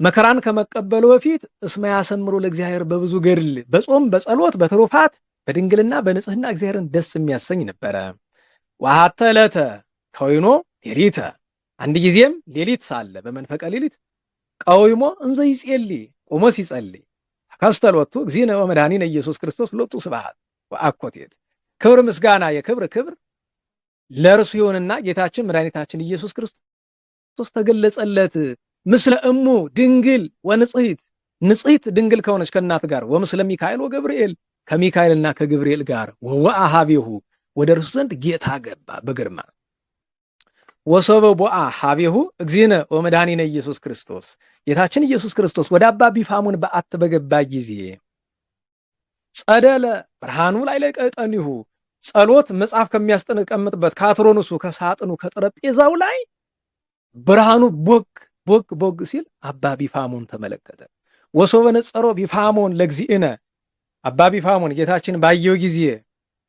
መከራን ከመቀበሉ በፊት እስመ ያሰምሩ ለእግዚአብሔር በብዙ ገድል በጾም በጸሎት በትሩፋት በድንግልና በንጽህና እግዚአብሔርን ደስ የሚያሰኝ ነበረ። ወሐተ ዕለተ ከዊኖ ሌሊተ አንድ ጊዜም ሌሊት ሳለ በመንፈቀ ሌሊት ቀዊሞ እንዘ ይጸልይ ቆሞ ሲጸልይ ተከስተሎቱ እግዚእነ ወመድኃኒነ ኢየሱስ ክርስቶስ ሎቱ ስብሐት ወአኮቴት ክብር ምስጋና የክብር ክብር ለእርሱ ይሁንና ጌታችን መድኃኒታችን ኢየሱስ ክርስቶስ ተገለጸለት። ምስለ እሙ ድንግል ወንጽሕት ንጽሕት ድንግል ከሆነች ከእናት ጋር ወምስለ ሚካኤል ወገብርኤል ከሚካኤልና ከገብርኤል ጋር ወወአሃቤሁ ወደ እርሱ ዘንድ ጌታ ገባ በግርማ። ወሶበ ቦአ ሀቤሁ እግዚእነ ወመድኃኒነ ኢየሱስ ክርስቶስ ጌታችን ኢየሱስ ክርስቶስ ወደ አባ ቢፋሞን በዓት በገባ ጊዜ ጸደለ ብርሃኑ ላይ ለቀጠኒሁ ጸሎት መጽሐፍ ከሚያስቀምጥበት ከአትሮንሱ ከሳጥኑ ከጠረጴዛው ላይ ብርሃኑ ቦግ ሲል አባ ቢፋሞን ተመለከተ። ወሶበ ነጸሮ ቢፋሞን ለግዚእነ አባ ቢፋሞን ጌታችን ባየው ጊዜ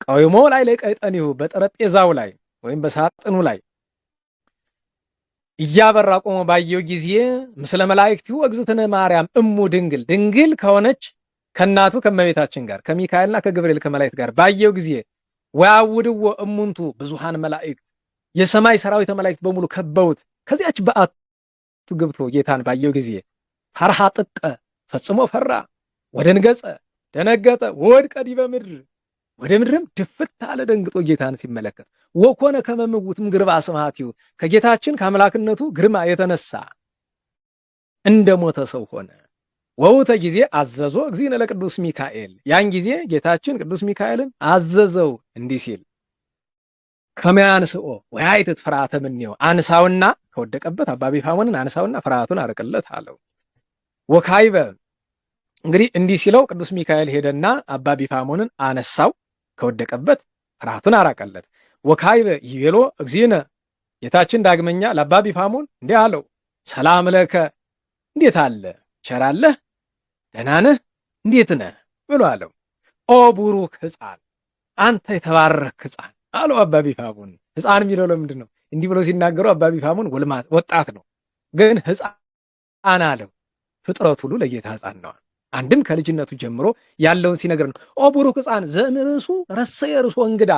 ቀዊሞ ላይ ለቀጠኒሁ በጠረጴዛው ላይ ወይም በሳጥኑ ላይ እያበራ ቆሞ ባየው ጊዜ ምስለ መላእክቱ እግዝእትነ ማርያም እሙ ድንግል ከሆነች ከናቱ ከመቤታችን ጋር ከሚካኤልና ከገብርኤል ከመላእክት ጋር ባየው ጊዜ ወያውድዎ እሙንቱ ብዙሃን መላእክት የሰማይ ሰራዊት መላእክት በሙሉ ከበውት ከዚያች በዓቱ ገብቶ ጌታን ባየው ጊዜ ፈርሃ ጥቀ ፈጽሞ ፈራ፣ ወደንገጸ ደነገጠ፣ ወድቀ ዲበ ምድር ወደ ምድርም ድፍት አለ ደንግጦ ጌታን ሲመለከት። ወኮነ ከመምውትም ግርባ ስማቲው ከጌታችን ከአምላክነቱ ግርማ የተነሳ እንደሞተ ሰው ሆነ። ወውተ ጊዜ አዘዞ እግዚእነ ለቅዱስ ሚካኤል ያን ጊዜ ጌታችን ቅዱስ ሚካኤልን አዘዘው እንዲህ ሲል ከመያንስኦ ወያይትት ፍርሃተ ምኔው አንሳውና ከወደቀበት አባ ቢፋሞንን አንሳውና ፍርሃቱን አርቅለት አለው። ወካይበ እንግዲህ እንዲህ ሲለው ቅዱስ ሚካኤል ሄደና አባ ቢፋሞንን አነሳው ከወደቀበት ፍርሃቱን አራቀለት። ወካይበ ይቤሎ እግዚእነ ጌታችን ዳግመኛ ለአባ ቢፋሞን እንዲህ አለው፣ ሰላም ለከ እንዴት አለ ቸራለህ ደህና ነህ እንዴት ነህ ብሎ አለው። ኦ ቡሩክ ሕፃን አንተ የተባረክ ሕፃን አለው አባ ቢፋሞን። ሕፃን የሚለው ለምንድን ነው? እንዲህ ብሎ ሲናገሩ አባ ቢፋሞን ወጣት ነው፣ ግን ሕፃን አለው። ፍጥረት ሁሉ ለጌታ ሕፃን ነው። አንድም ከልጅነቱ ጀምሮ ያለውን ሲነገር ነው። ኦ ቡሩክ ሕፃን ዘእምርሱ ረሰየ ርሶ እንግዳ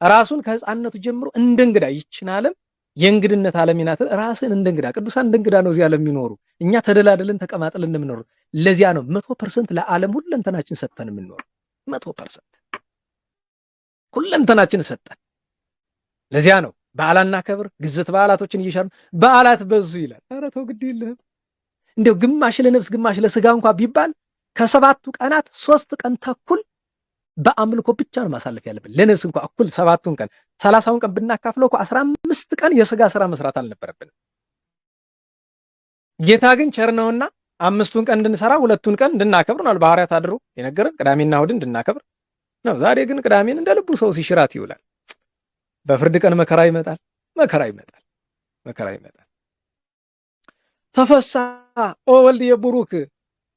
ራሱን ከሕፃንነቱ ጀምሮ እንደ እንግዳ ይችን ዓለም የእንግድነት ዓለም ይናት ራስን እንደ እንግዳ ቅዱሳን እንደ እንግዳ ነው እዚህ ዓለም የሚኖሩ። እኛ ተደላደልን ተቀማጥልን እንደምንኖር ለዚያ ነው 100% ለዓለም ሁለንተናችን ሰጥተን የምንኖር 100% ሁለንተናችን ሰጠን። ለዚያ ነው በዓላና ከብር ግዝት በዓላቶችን እየሻርን በዓላት በዙ ይላል። ኧረ ተው ግድ የለህም እንደው ግማሽ ለነፍስ ግማሽ ለስጋ እንኳን ቢባል ከሰባቱ ቀናት 3 ቀን ተኩል በአምልኮ ብቻ ነው ማሳለፍ ያለብን። ለነፍስ እንኳን እኩል 7ቱን ቀን 30ውን ቀን ብናካፍለው 15 ቀን የስጋ ስራ መስራት አልነበረብንም። ጌታ ግን ቸር ነውና 5ቱን ቀን እንድንሰራ 2ቱን ቀን እንድናከብር ነው ባህሪያት አድሮ የነገረን። ቅዳሜና እሑድን እንድናከብር ነው። ዛሬ ግን ቅዳሜን እንደ ልቡ ሰው ሲሽራት ይውላል። በፍርድ ቀን መከራ ይመጣል። ተፈሳ ኦ ወልድ የቡሩክ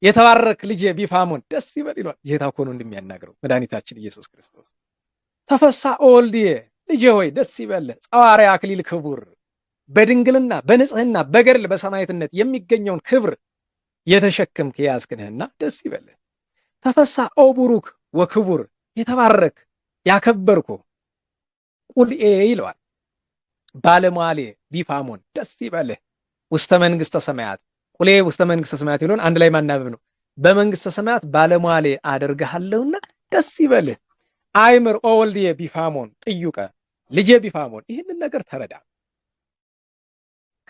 የተባረክ ልጄ ቢፋሞን ደስ ይበል ይሏል። ጌታ እኮ ነው እንደሚያናግረው መድኃኒታችን ኢየሱስ ክርስቶስ። ተፈሳ ኦ ወልድ ልጄ ሆይ ደስ ይበልህ፣ ጸዋርያ አክሊል ክቡር፣ በድንግልና በንጽህና በገድል በሰማዕትነት የሚገኘውን ክብር የተሸከምክ የያዝክንህና ደስ ይበልህ። ተፈሳ ኦ ቡሩክ ወክቡር፣ የተባረክ ያከበርኩ ቁልኤ ይለዋል ባለሟሌ ቢፋሞን፣ ደስ ይበልህ ውስተ መንግስተ ሰማያት። ቁሌ ውስተ መንግስተ ሰማያት ይሉን አንድ ላይ ማናበብ ነው። በመንግስተ ሰማያት ባለሟሌ አደርግሃለሁና ደስ ይበልህ። አይምር ኦ ወልድየ ቢፋሞን ጥዩቀ፣ ልጄ ቢፋሞን ይህንን ነገር ተረዳ።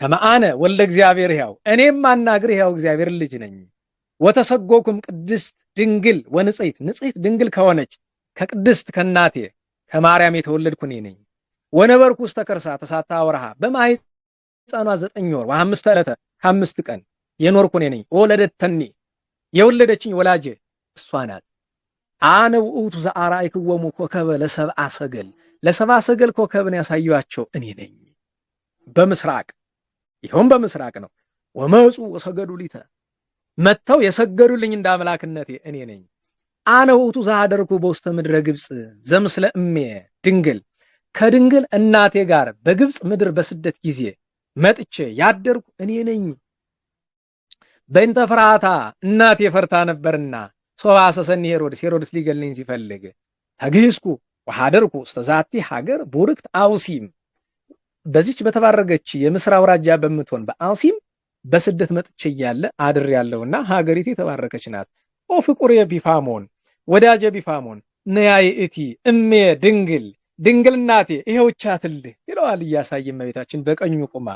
ከመአነ ወልደ እግዚአብሔር ሕያው፣ እኔም ማናግር ሕያው እግዚአብሔር ልጅ ነኝ። ወተሰጎኩም ቅድስት ድንግል ወንጽሕት፣ ንጽሕት ድንግል ከሆነች ከቅድስት ከእናቴ ከማርያም የተወለድኩ እኔ ነኝ። ወነበርኩ ውስተ ከርሳ ተሳታ ወርሃ፣ በማኅፀኗ 9 ወር ወ5 ዕለተ ከ5 ቀን የኖርኩ እኔ ነኝ። ወለደተኒ፣ የወለደችኝ ወላጄ እሷ ናት። አነ ውእቱ ዘአርአይክዎሙ ኮከበ ለሰብአ ሰገል፣ ለሰብአ ሰገል ኮከብን ያሳየኋቸው እኔ ነኝ። በምስራቅ ይኸውም በምስራቅ ነው። ወመፁ ወሰገዱ ሊተ፣ መጥተው የሰገዱልኝ እንደ አምላክነቴ እኔ ነኝ። አነ ውእቱ ዘአደርኩ በውስተ ምድረ ግብፅ ዘምስለ እሜ ድንግል፣ ከድንግል እናቴ ጋር በግብፅ ምድር በስደት ጊዜ መጥቼ ያደርኩ እኔ ነኝ። በእንተ ፍርሃታ፣ እናቴ ፈርታ ነበርና፣ ሶባ ሰሰኒ ሄሮድስ ሊገለኝ ሲፈልግ፣ ተግህስኩ ወሐደርኩ ውስተ ዛቲ ሀገር ቡርክት አውሲም፣ በዚች በተባረገች የምስር አውራጃ በምትሆን በአውሲም በስደት መጥቼ እያለ አድሬያለሁና ሀገሪቱ የተባረከች ናት። ኦ ፍቁሬ ቢፋሞን፣ ወዳጄ ቢፋሞን፣ ነያይ እቲ እሜ ድንግል፣ ድንግል እናቴ ይኸውቻትልህ ይለዋል እያሳየ እመቤታችን በቀኙ ቁማ።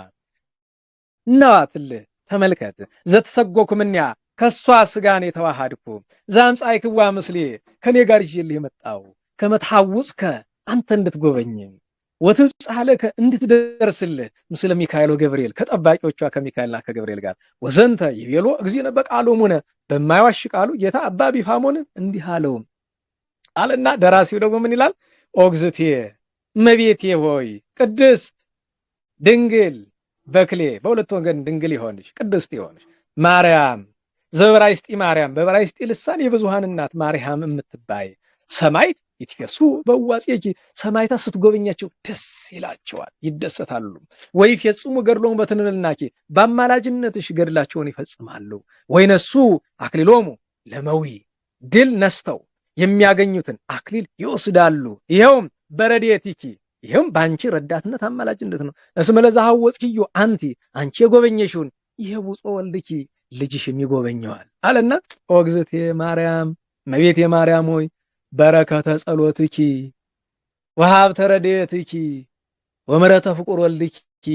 ነዋትልህ ተመልከት፣ ዘተሰጎኩምንያ ከሷ ስጋን የተዋሃድኩ፣ ዛምጻይክዋ ምስሌ ከኔ ጋር ይዤልህ የመጣው፣ ከመትሐውፅከ አንተ እንድትጎበኝ፣ ወትብጽሕ ለከ እንድትደርስልህ፣ ምስለ ሚካኤል ወገብርኤል ከጠባቂዎቿ ከሚካኤልና ከገብርኤል ጋር። ወዘንተ ይቤሎ እግዚእነ በቃሎሙነ፣ በማይዋሽ ቃሉ ጌታ አባ ቢፋሞንን እንዲህ አለው አለና ደራሲው ደግሞ ምን ይላል? ኦግዝቴ እመቤቴ ሆይ ቅድስት ድንግል በክሌ፣ በሁለት ወገን ድንግል የሆንሽ ቅድስት የሆንሽ ማርያም፣ ዘበራይስጢ ማርያም፣ በበራይስጢ ልሳን የብዙሃን እናት ማርያም የምትባይ ሰማይት ይትፈሱ በዋጼኪ፣ ሰማይታት ስትጎበኛቸው ደስ ይላቸዋል ይደሰታሉ። ወይፈጽሙ ገድሎሙ በትንንናኪ፣ በአማላጅነትሽ ገድላቸውን ይፈጽማሉ። ወይነሱ አክሊሎሙ ለመዊ፣ ድል ነስተው የሚያገኙትን አክሊል ይወስዳሉ። ይኸውም በረድኤትኪ፣ ይኸውም በአንቺ ረዳትነት አማላጅነት ነው። እስመ ለዘሐወጽኪዮ አንቲ፣ አንቺ የጎበኘሽውን ይሄ ብፁዕ ወልድኪ ልጅሽም ይጎበኘዋል አለና ኦግዝቴ ማርያም፣ እመቤቴ ማርያም ሆይ በረከተ ጸሎትኪ ወሀብተ ረድኤትኪ ወምሕረተ ፍቁር ወልድኪ፣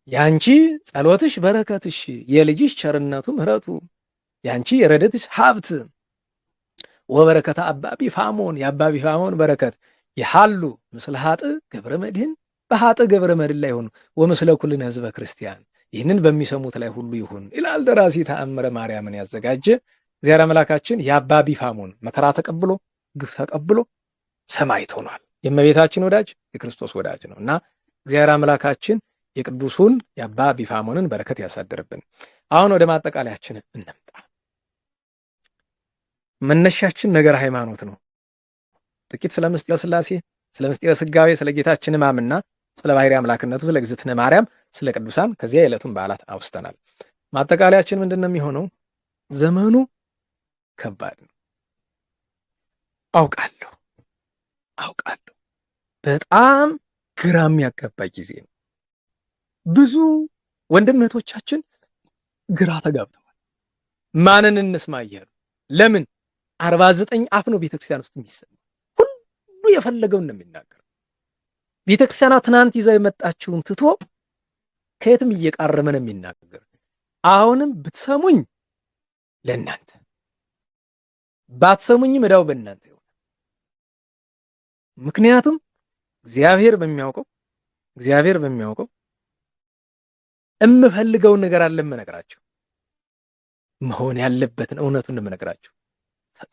ያንቺ ጸሎትሽ በረከትሽ፣ የልጅሽ ቸርነቱ ምሕረቱ፣ ያንቺ የረድኤትሽ ሀብት ወበረከተ አባ ቢፋሞን፣ የአባ ቢፋሞን በረከት ይሃሉ ምስለ ሀጥእ ገብረ መድኅን፣ በሀጥእ ገብረ መድኅን ላይ ሆኑ፣ ወምስለ ኩልነ ህዝበ ክርስቲያን፣ ይህንን በሚሰሙት ላይ ሁሉ ይሁን ይላል ደራሲ ተአምረ ማርያምን ያዘጋጀ እግዚአብሔር አምላካችን። የአባ ቢፋሞን መከራ ተቀብሎ ግፍ ተቀብሎ ሰማዕት ሆኗል። የእመቤታችን ወዳጅ የክርስቶስ ወዳጅ ነው እና እግዚአብሔር አምላካችን የቅዱሱን የአባ ቢፋሞንን በረከት ያሳድርብን። አሁን ወደ ማጠቃለያችን እንምጣ። መነሻችን ነገር ሃይማኖት ነው። ጥቂት ስለ ምስጢረ ሥላሴ፣ ስለ ምስጢረ ሥጋዌ፣ ስለ ጌታችን ሕማምና ስለ ባሕርይ አምላክነቱ፣ ስለ እግዝእትነ ማርያም፣ ስለ ቅዱሳን፣ ከዚያ የዕለቱን በዓላት አውስተናል። ማጠቃለያችን ምንድን ነው የሚሆነው? ዘመኑ ከባድ ነው። አውቃለሁ በጣም ግራ የሚያጋባ ጊዜ ነው። ብዙ ወንድም እህቶቻችን ግራ ተጋብተዋል። ማንን እንስማ እያሉ ለምን 49 አፍ ነው ቤተክርስቲያን ውስጥ የሚሰማ። ሁሉ የፈለገውን ነው የሚናገር። ቤተክርስቲያኗ ትናንት ይዛ የመጣችውን ትቶ ከየትም እየቃረመ ነው የሚናገር። አሁንም ብትሰሙኝ ለእናንተ፣ ባትሰሙኝም ዕዳው በእናንተ ይሆናል። ምክንያቱም እግዚአብሔር በሚያውቀው እምፈልገውን ነገር አለ የምነግራቸው፣ መሆን ያለበትን እውነቱን የምነግራቸው፣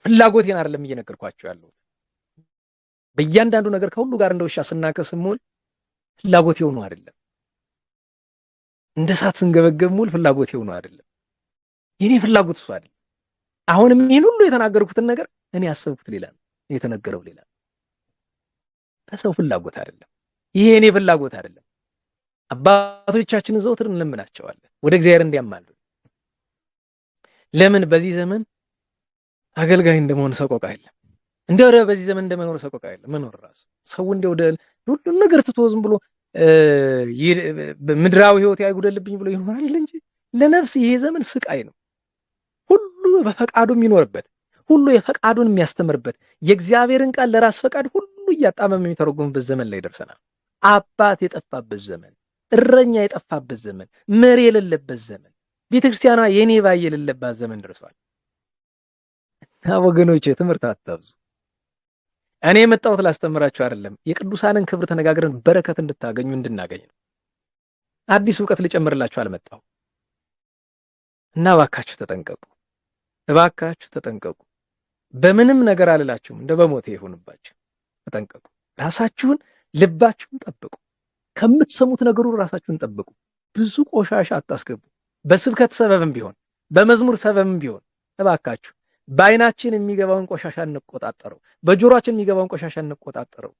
ፍላጎቴን አይደለም እየነገርኳቸው ያለሁት። በእያንዳንዱ ነገር ከሁሉ ጋር እንደውሻ ስናከስም ሙል ፍላጎቴ ሆኖ አይደለም፣ እንደ እሳት ስንገበገብ ሙል ፍላጎቴ ሆኖ አይደለም። የኔ ፍላጎት እሱ አይደለም። አሁንም ይሄን ሁሉ የተናገርኩትን ነገር እኔ ያሰብኩት ሌላ ነው፣ የተነገረው ሌላ ነው። ከሰው ፍላጎት አይደለም። ይሄ እኔ ፍላጎት አይደለም። አባቶቻችንን ዘውትር እንለምናቸዋለን ወደ እግዚአብሔር እንዲያማሉ። ለምን በዚህ ዘመን አገልጋይ እንደመሆን ሰቆቃ የለም። እንደው በዚህ ዘመን እንደመኖር ሰቆቃ የለም። መኖር ራሱ ሰው እንደው ሁሉን ነገር ትቶ ዝም ብሎ ምድራዊ ህይወት አይጉደልብኝ ብሎ ይኖራል እንጂ ለነፍስ ይሄ ዘመን ስቃይ ነው። ሁሉ በፈቃዱ የሚኖርበት፣ ሁሉ የፈቃዱን የሚያስተምርበት፣ የእግዚአብሔርን ቃል ለራስ ፈቃድ ሁሉ እያጣመመ የሚተረጉምበት ዘመን ላይ ደርሰናል። አባት የጠፋበት ዘመን፣ እረኛ የጠፋበት ዘመን፣ መሪ የሌለበት ዘመን፣ ቤተክርስቲያኗ የኔ ባይ የሌለባት ዘመን ደርሷል። እና ወገኖቼ ትምህርት አታብዙ። እኔ የመጣሁት ላስተምራችሁ አይደለም። የቅዱሳንን ክብር ተነጋግረን በረከት እንድታገኙ እንድናገኝ ነው። አዲስ ዕውቀት ልጨምርላችሁ አልመጣሁ። እና እባካችሁ ተጠንቀቁ፣ እባካችሁ ተጠንቀቁ። በምንም ነገር አልላችሁም፣ እንደ በሞቴ ይሁንባችሁ። ተጠንቀቁ። ራሳችሁን ልባችሁን ጠብቁ። ከምትሰሙት ነገሩ ራሳችሁን ጠብቁ። ብዙ ቆሻሻ አታስገቡ። በስብከት ሰበብም ቢሆን በመዝሙር ሰበብም ቢሆን እባካችሁ በአይናችን የሚገባውን ቆሻሻ እንቆጣጠረው፣ በጆሮአችን የሚገባውን ቆሻሻ እንቆጣጠረው።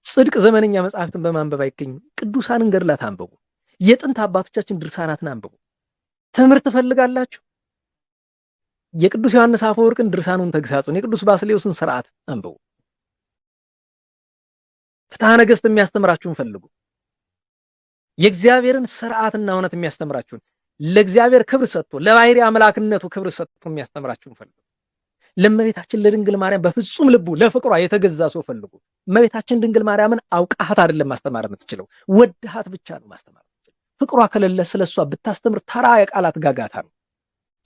ጽድቅ ዘመነኛ መጽሐፍትን በማንበብ አይገኝም። ቅዱሳንን ገድላት አንብቡ። የጥንት አባቶቻችን ድርሳናትን አንብቡ። ትምህርት ትፈልጋላችሁ? የቅዱስ ዮሐንስ አፈወርቅን ድርሳኑን ተግሳጹን፣ የቅዱስ ባስልዮስን ሥርዓት አንብቡ። ፍትሐ ነገሥት የሚያስተምራችሁን ፈልጉ። የእግዚአብሔርን ሥርዓትና እውነት የሚያስተምራችሁን ለእግዚአብሔር ክብር ሰጥቶ ለባህሪ አምላክነቱ ክብር ሰጥቶ የሚያስተምራችሁን ፈልጉ። ለእመቤታችን ለድንግል ማርያም በፍጹም ልቡ ለፍቅሯ የተገዛ ሰው ፈልጉ። እመቤታችን ድንግል ማርያምን አውቃሃት አይደለም ማስተማር የምትችለው፣ ወድሃት ብቻ ነው ማስተማር የምትችለው። ፍቅሯ ከሌለ ስለሷ ብታስተምር ተራ የቃላት ጋጋታ ነው።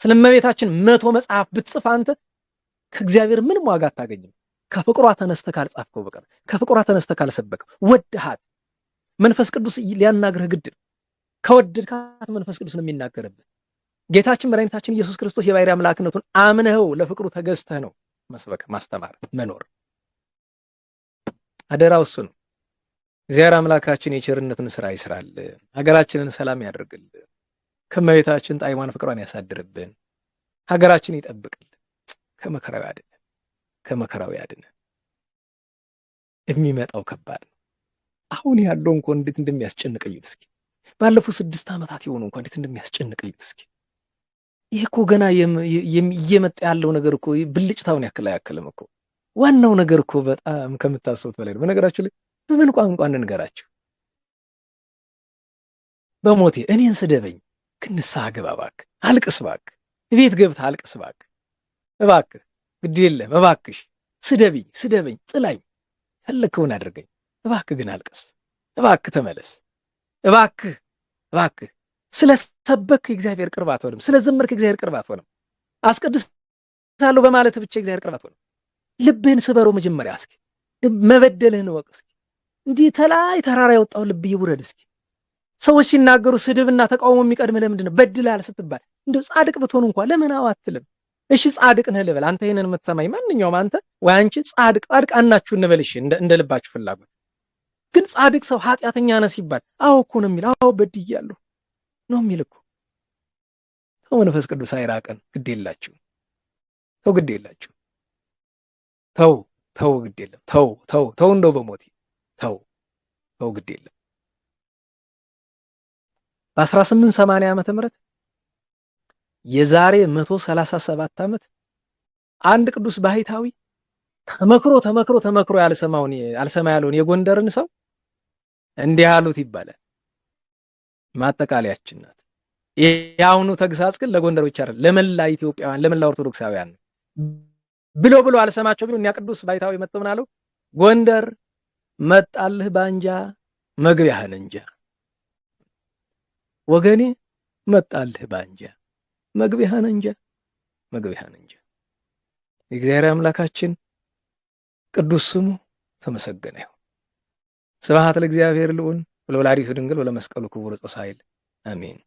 ስለ እመቤታችን 100 መጽሐፍ ብትጽፍ አንተ ከእግዚአብሔር ምንም ዋጋ አታገኝም። ከፍቅሯ ተነስተህ ካልጻፍከው በቀር፣ ከፍቅሯ ተነስተህ ካልሰበከው። ወድሃት መንፈስ ቅዱስ ሊያናግርህ ግድ ነው። ከወደድካት መንፈስ ቅዱስ ነው የሚናገርብህ። ጌታችን መድኃኒታችን ኢየሱስ ክርስቶስ የባህሪ አምላክነቱን አምነኸው ለፍቅሩ ተገዝተህ ነው መስበክ፣ ማስተማር፣ መኖር። አደራው እሱ ነው። እግዚአብሔር አምላካችን የቸርነቱን ስራ ይስራልን፣ ሀገራችንን ሰላም ያደርግልን፣ ከእመቤታችን ጣዕሟን ፍቅሯን ያሳድርብን፣ ሀገራችን ይጠብቅልን፣ ከመከራው ያድነን፣ ከመከራው ያድነን። የሚመጣው ከባድ ነው። አሁን ያለው እንኳን እንዴት እንደሚያስጨንቅ እዩት እስኪ። ባለፉት 6 ዓመታት የሆኑ እንኳን እንዴት እንደሚያስጨንቅ እዩት እስኪ። ይሄ እኮ ገና እየመጣ ያለው ነገር እኮ ብልጭታውን ያክልም እኮ። ዋናው ነገር እኮ በጣም ከምታስቡት በላይ ነው። በነገራችሁ ላይ በምን ቋንቋ እንንገራችሁ? በሞቴ እኔን ስደበኝ፣ ግን ንስሐ ግባ እባክህ፣ አልቅስ እባክህ፣ ቤት ገብተህ አልቅስ እባክህ፣ እባክህ ግድ የለም እባክሽ፣ ስደበኝ፣ ጥላኝ፣ ፈለግከውን አድርገኝ፣ እባክህ ግን አልቅስ፣ እባክህ ተመለስ፣ እባክህ ስለሰበክ እግዚአብሔር ቅርብ አትሆንም፣ ስለዘመርክ እግዚአብሔር ቅርብ አትሆንም፣ አስቀድሳለሁ በማለት ብቻ እግዚአብሔር ቅርብ አትሆንም። ልብህን ስበረው መጀመሪያ እስኪ፣ መበደልህን እወቅ እስኪ። እንዲህ ተላይ ተራራ የወጣው ልብ ይውረድ እስኪ። ሰዎች ሲናገሩ ስድብና ተቃውሞ የሚቀድምህ ለምንድን ነው? በድልሃል ስትባል እንደው ጻድቅ ብትሆን እንኳን ለምን አዋትልም? እሺ ጻድቅ ነህ ልበል። አንተ ይሄንን የምትሰማኝ ማንኛውም አንተ ወይ አንቺ ጻድቃን ናችሁ እንበል። እሺ እንደ ልባችሁ ፍላጎት። ግን ጻድቅ ሰው ኃጢአተኛ ነህ ሲባል አዎ እኮ ነው የሚል። አዎ በድያለሁ ነው የሚል እኮ። ተው መንፈስ ቅዱስ አይራቀን። ግድ የላችሁ ግድ የላችሁ። ተው ግድ የለም። ተው እንደው በሞቴ ተው ግድ የለም። በ1880 ዓመተ ምህረት የዛሬ 137 ዓመት አንድ ቅዱስ ባህታዊ ተመክሮ ያልሰማ ያለውን የጎንደርን ሰው እንዲህ አሉት ይባላል። ማጠቃለያችን ናት። የአሁኑ ተግሳጽ ግን ለጎንደር ብቻ አይደለም፣ ለመላ ኢትዮጵያውያን፣ ለመላ ኦርቶዶክሳውያን ብሎ አልሰማቸው ቢሉ እኛ ቅዱስ ባህታዊ መጥቶ ምን አለው? ጎንደር መጣልህ ባንጃ መግቢያህን እንጃ። ወገኔ መጣልህ ባንጃ መግቢያህን እንጃ። የእግዚአብሔር አምላካችን ቅዱስ ስሙ ተመሰገነ ይሁን። ስብሐት ለእግዚአብሔር ልዑል ወለወላዲቱ ድንግል ወለመስቀሉ ክቡር ዕፀ ሣህል አሜን።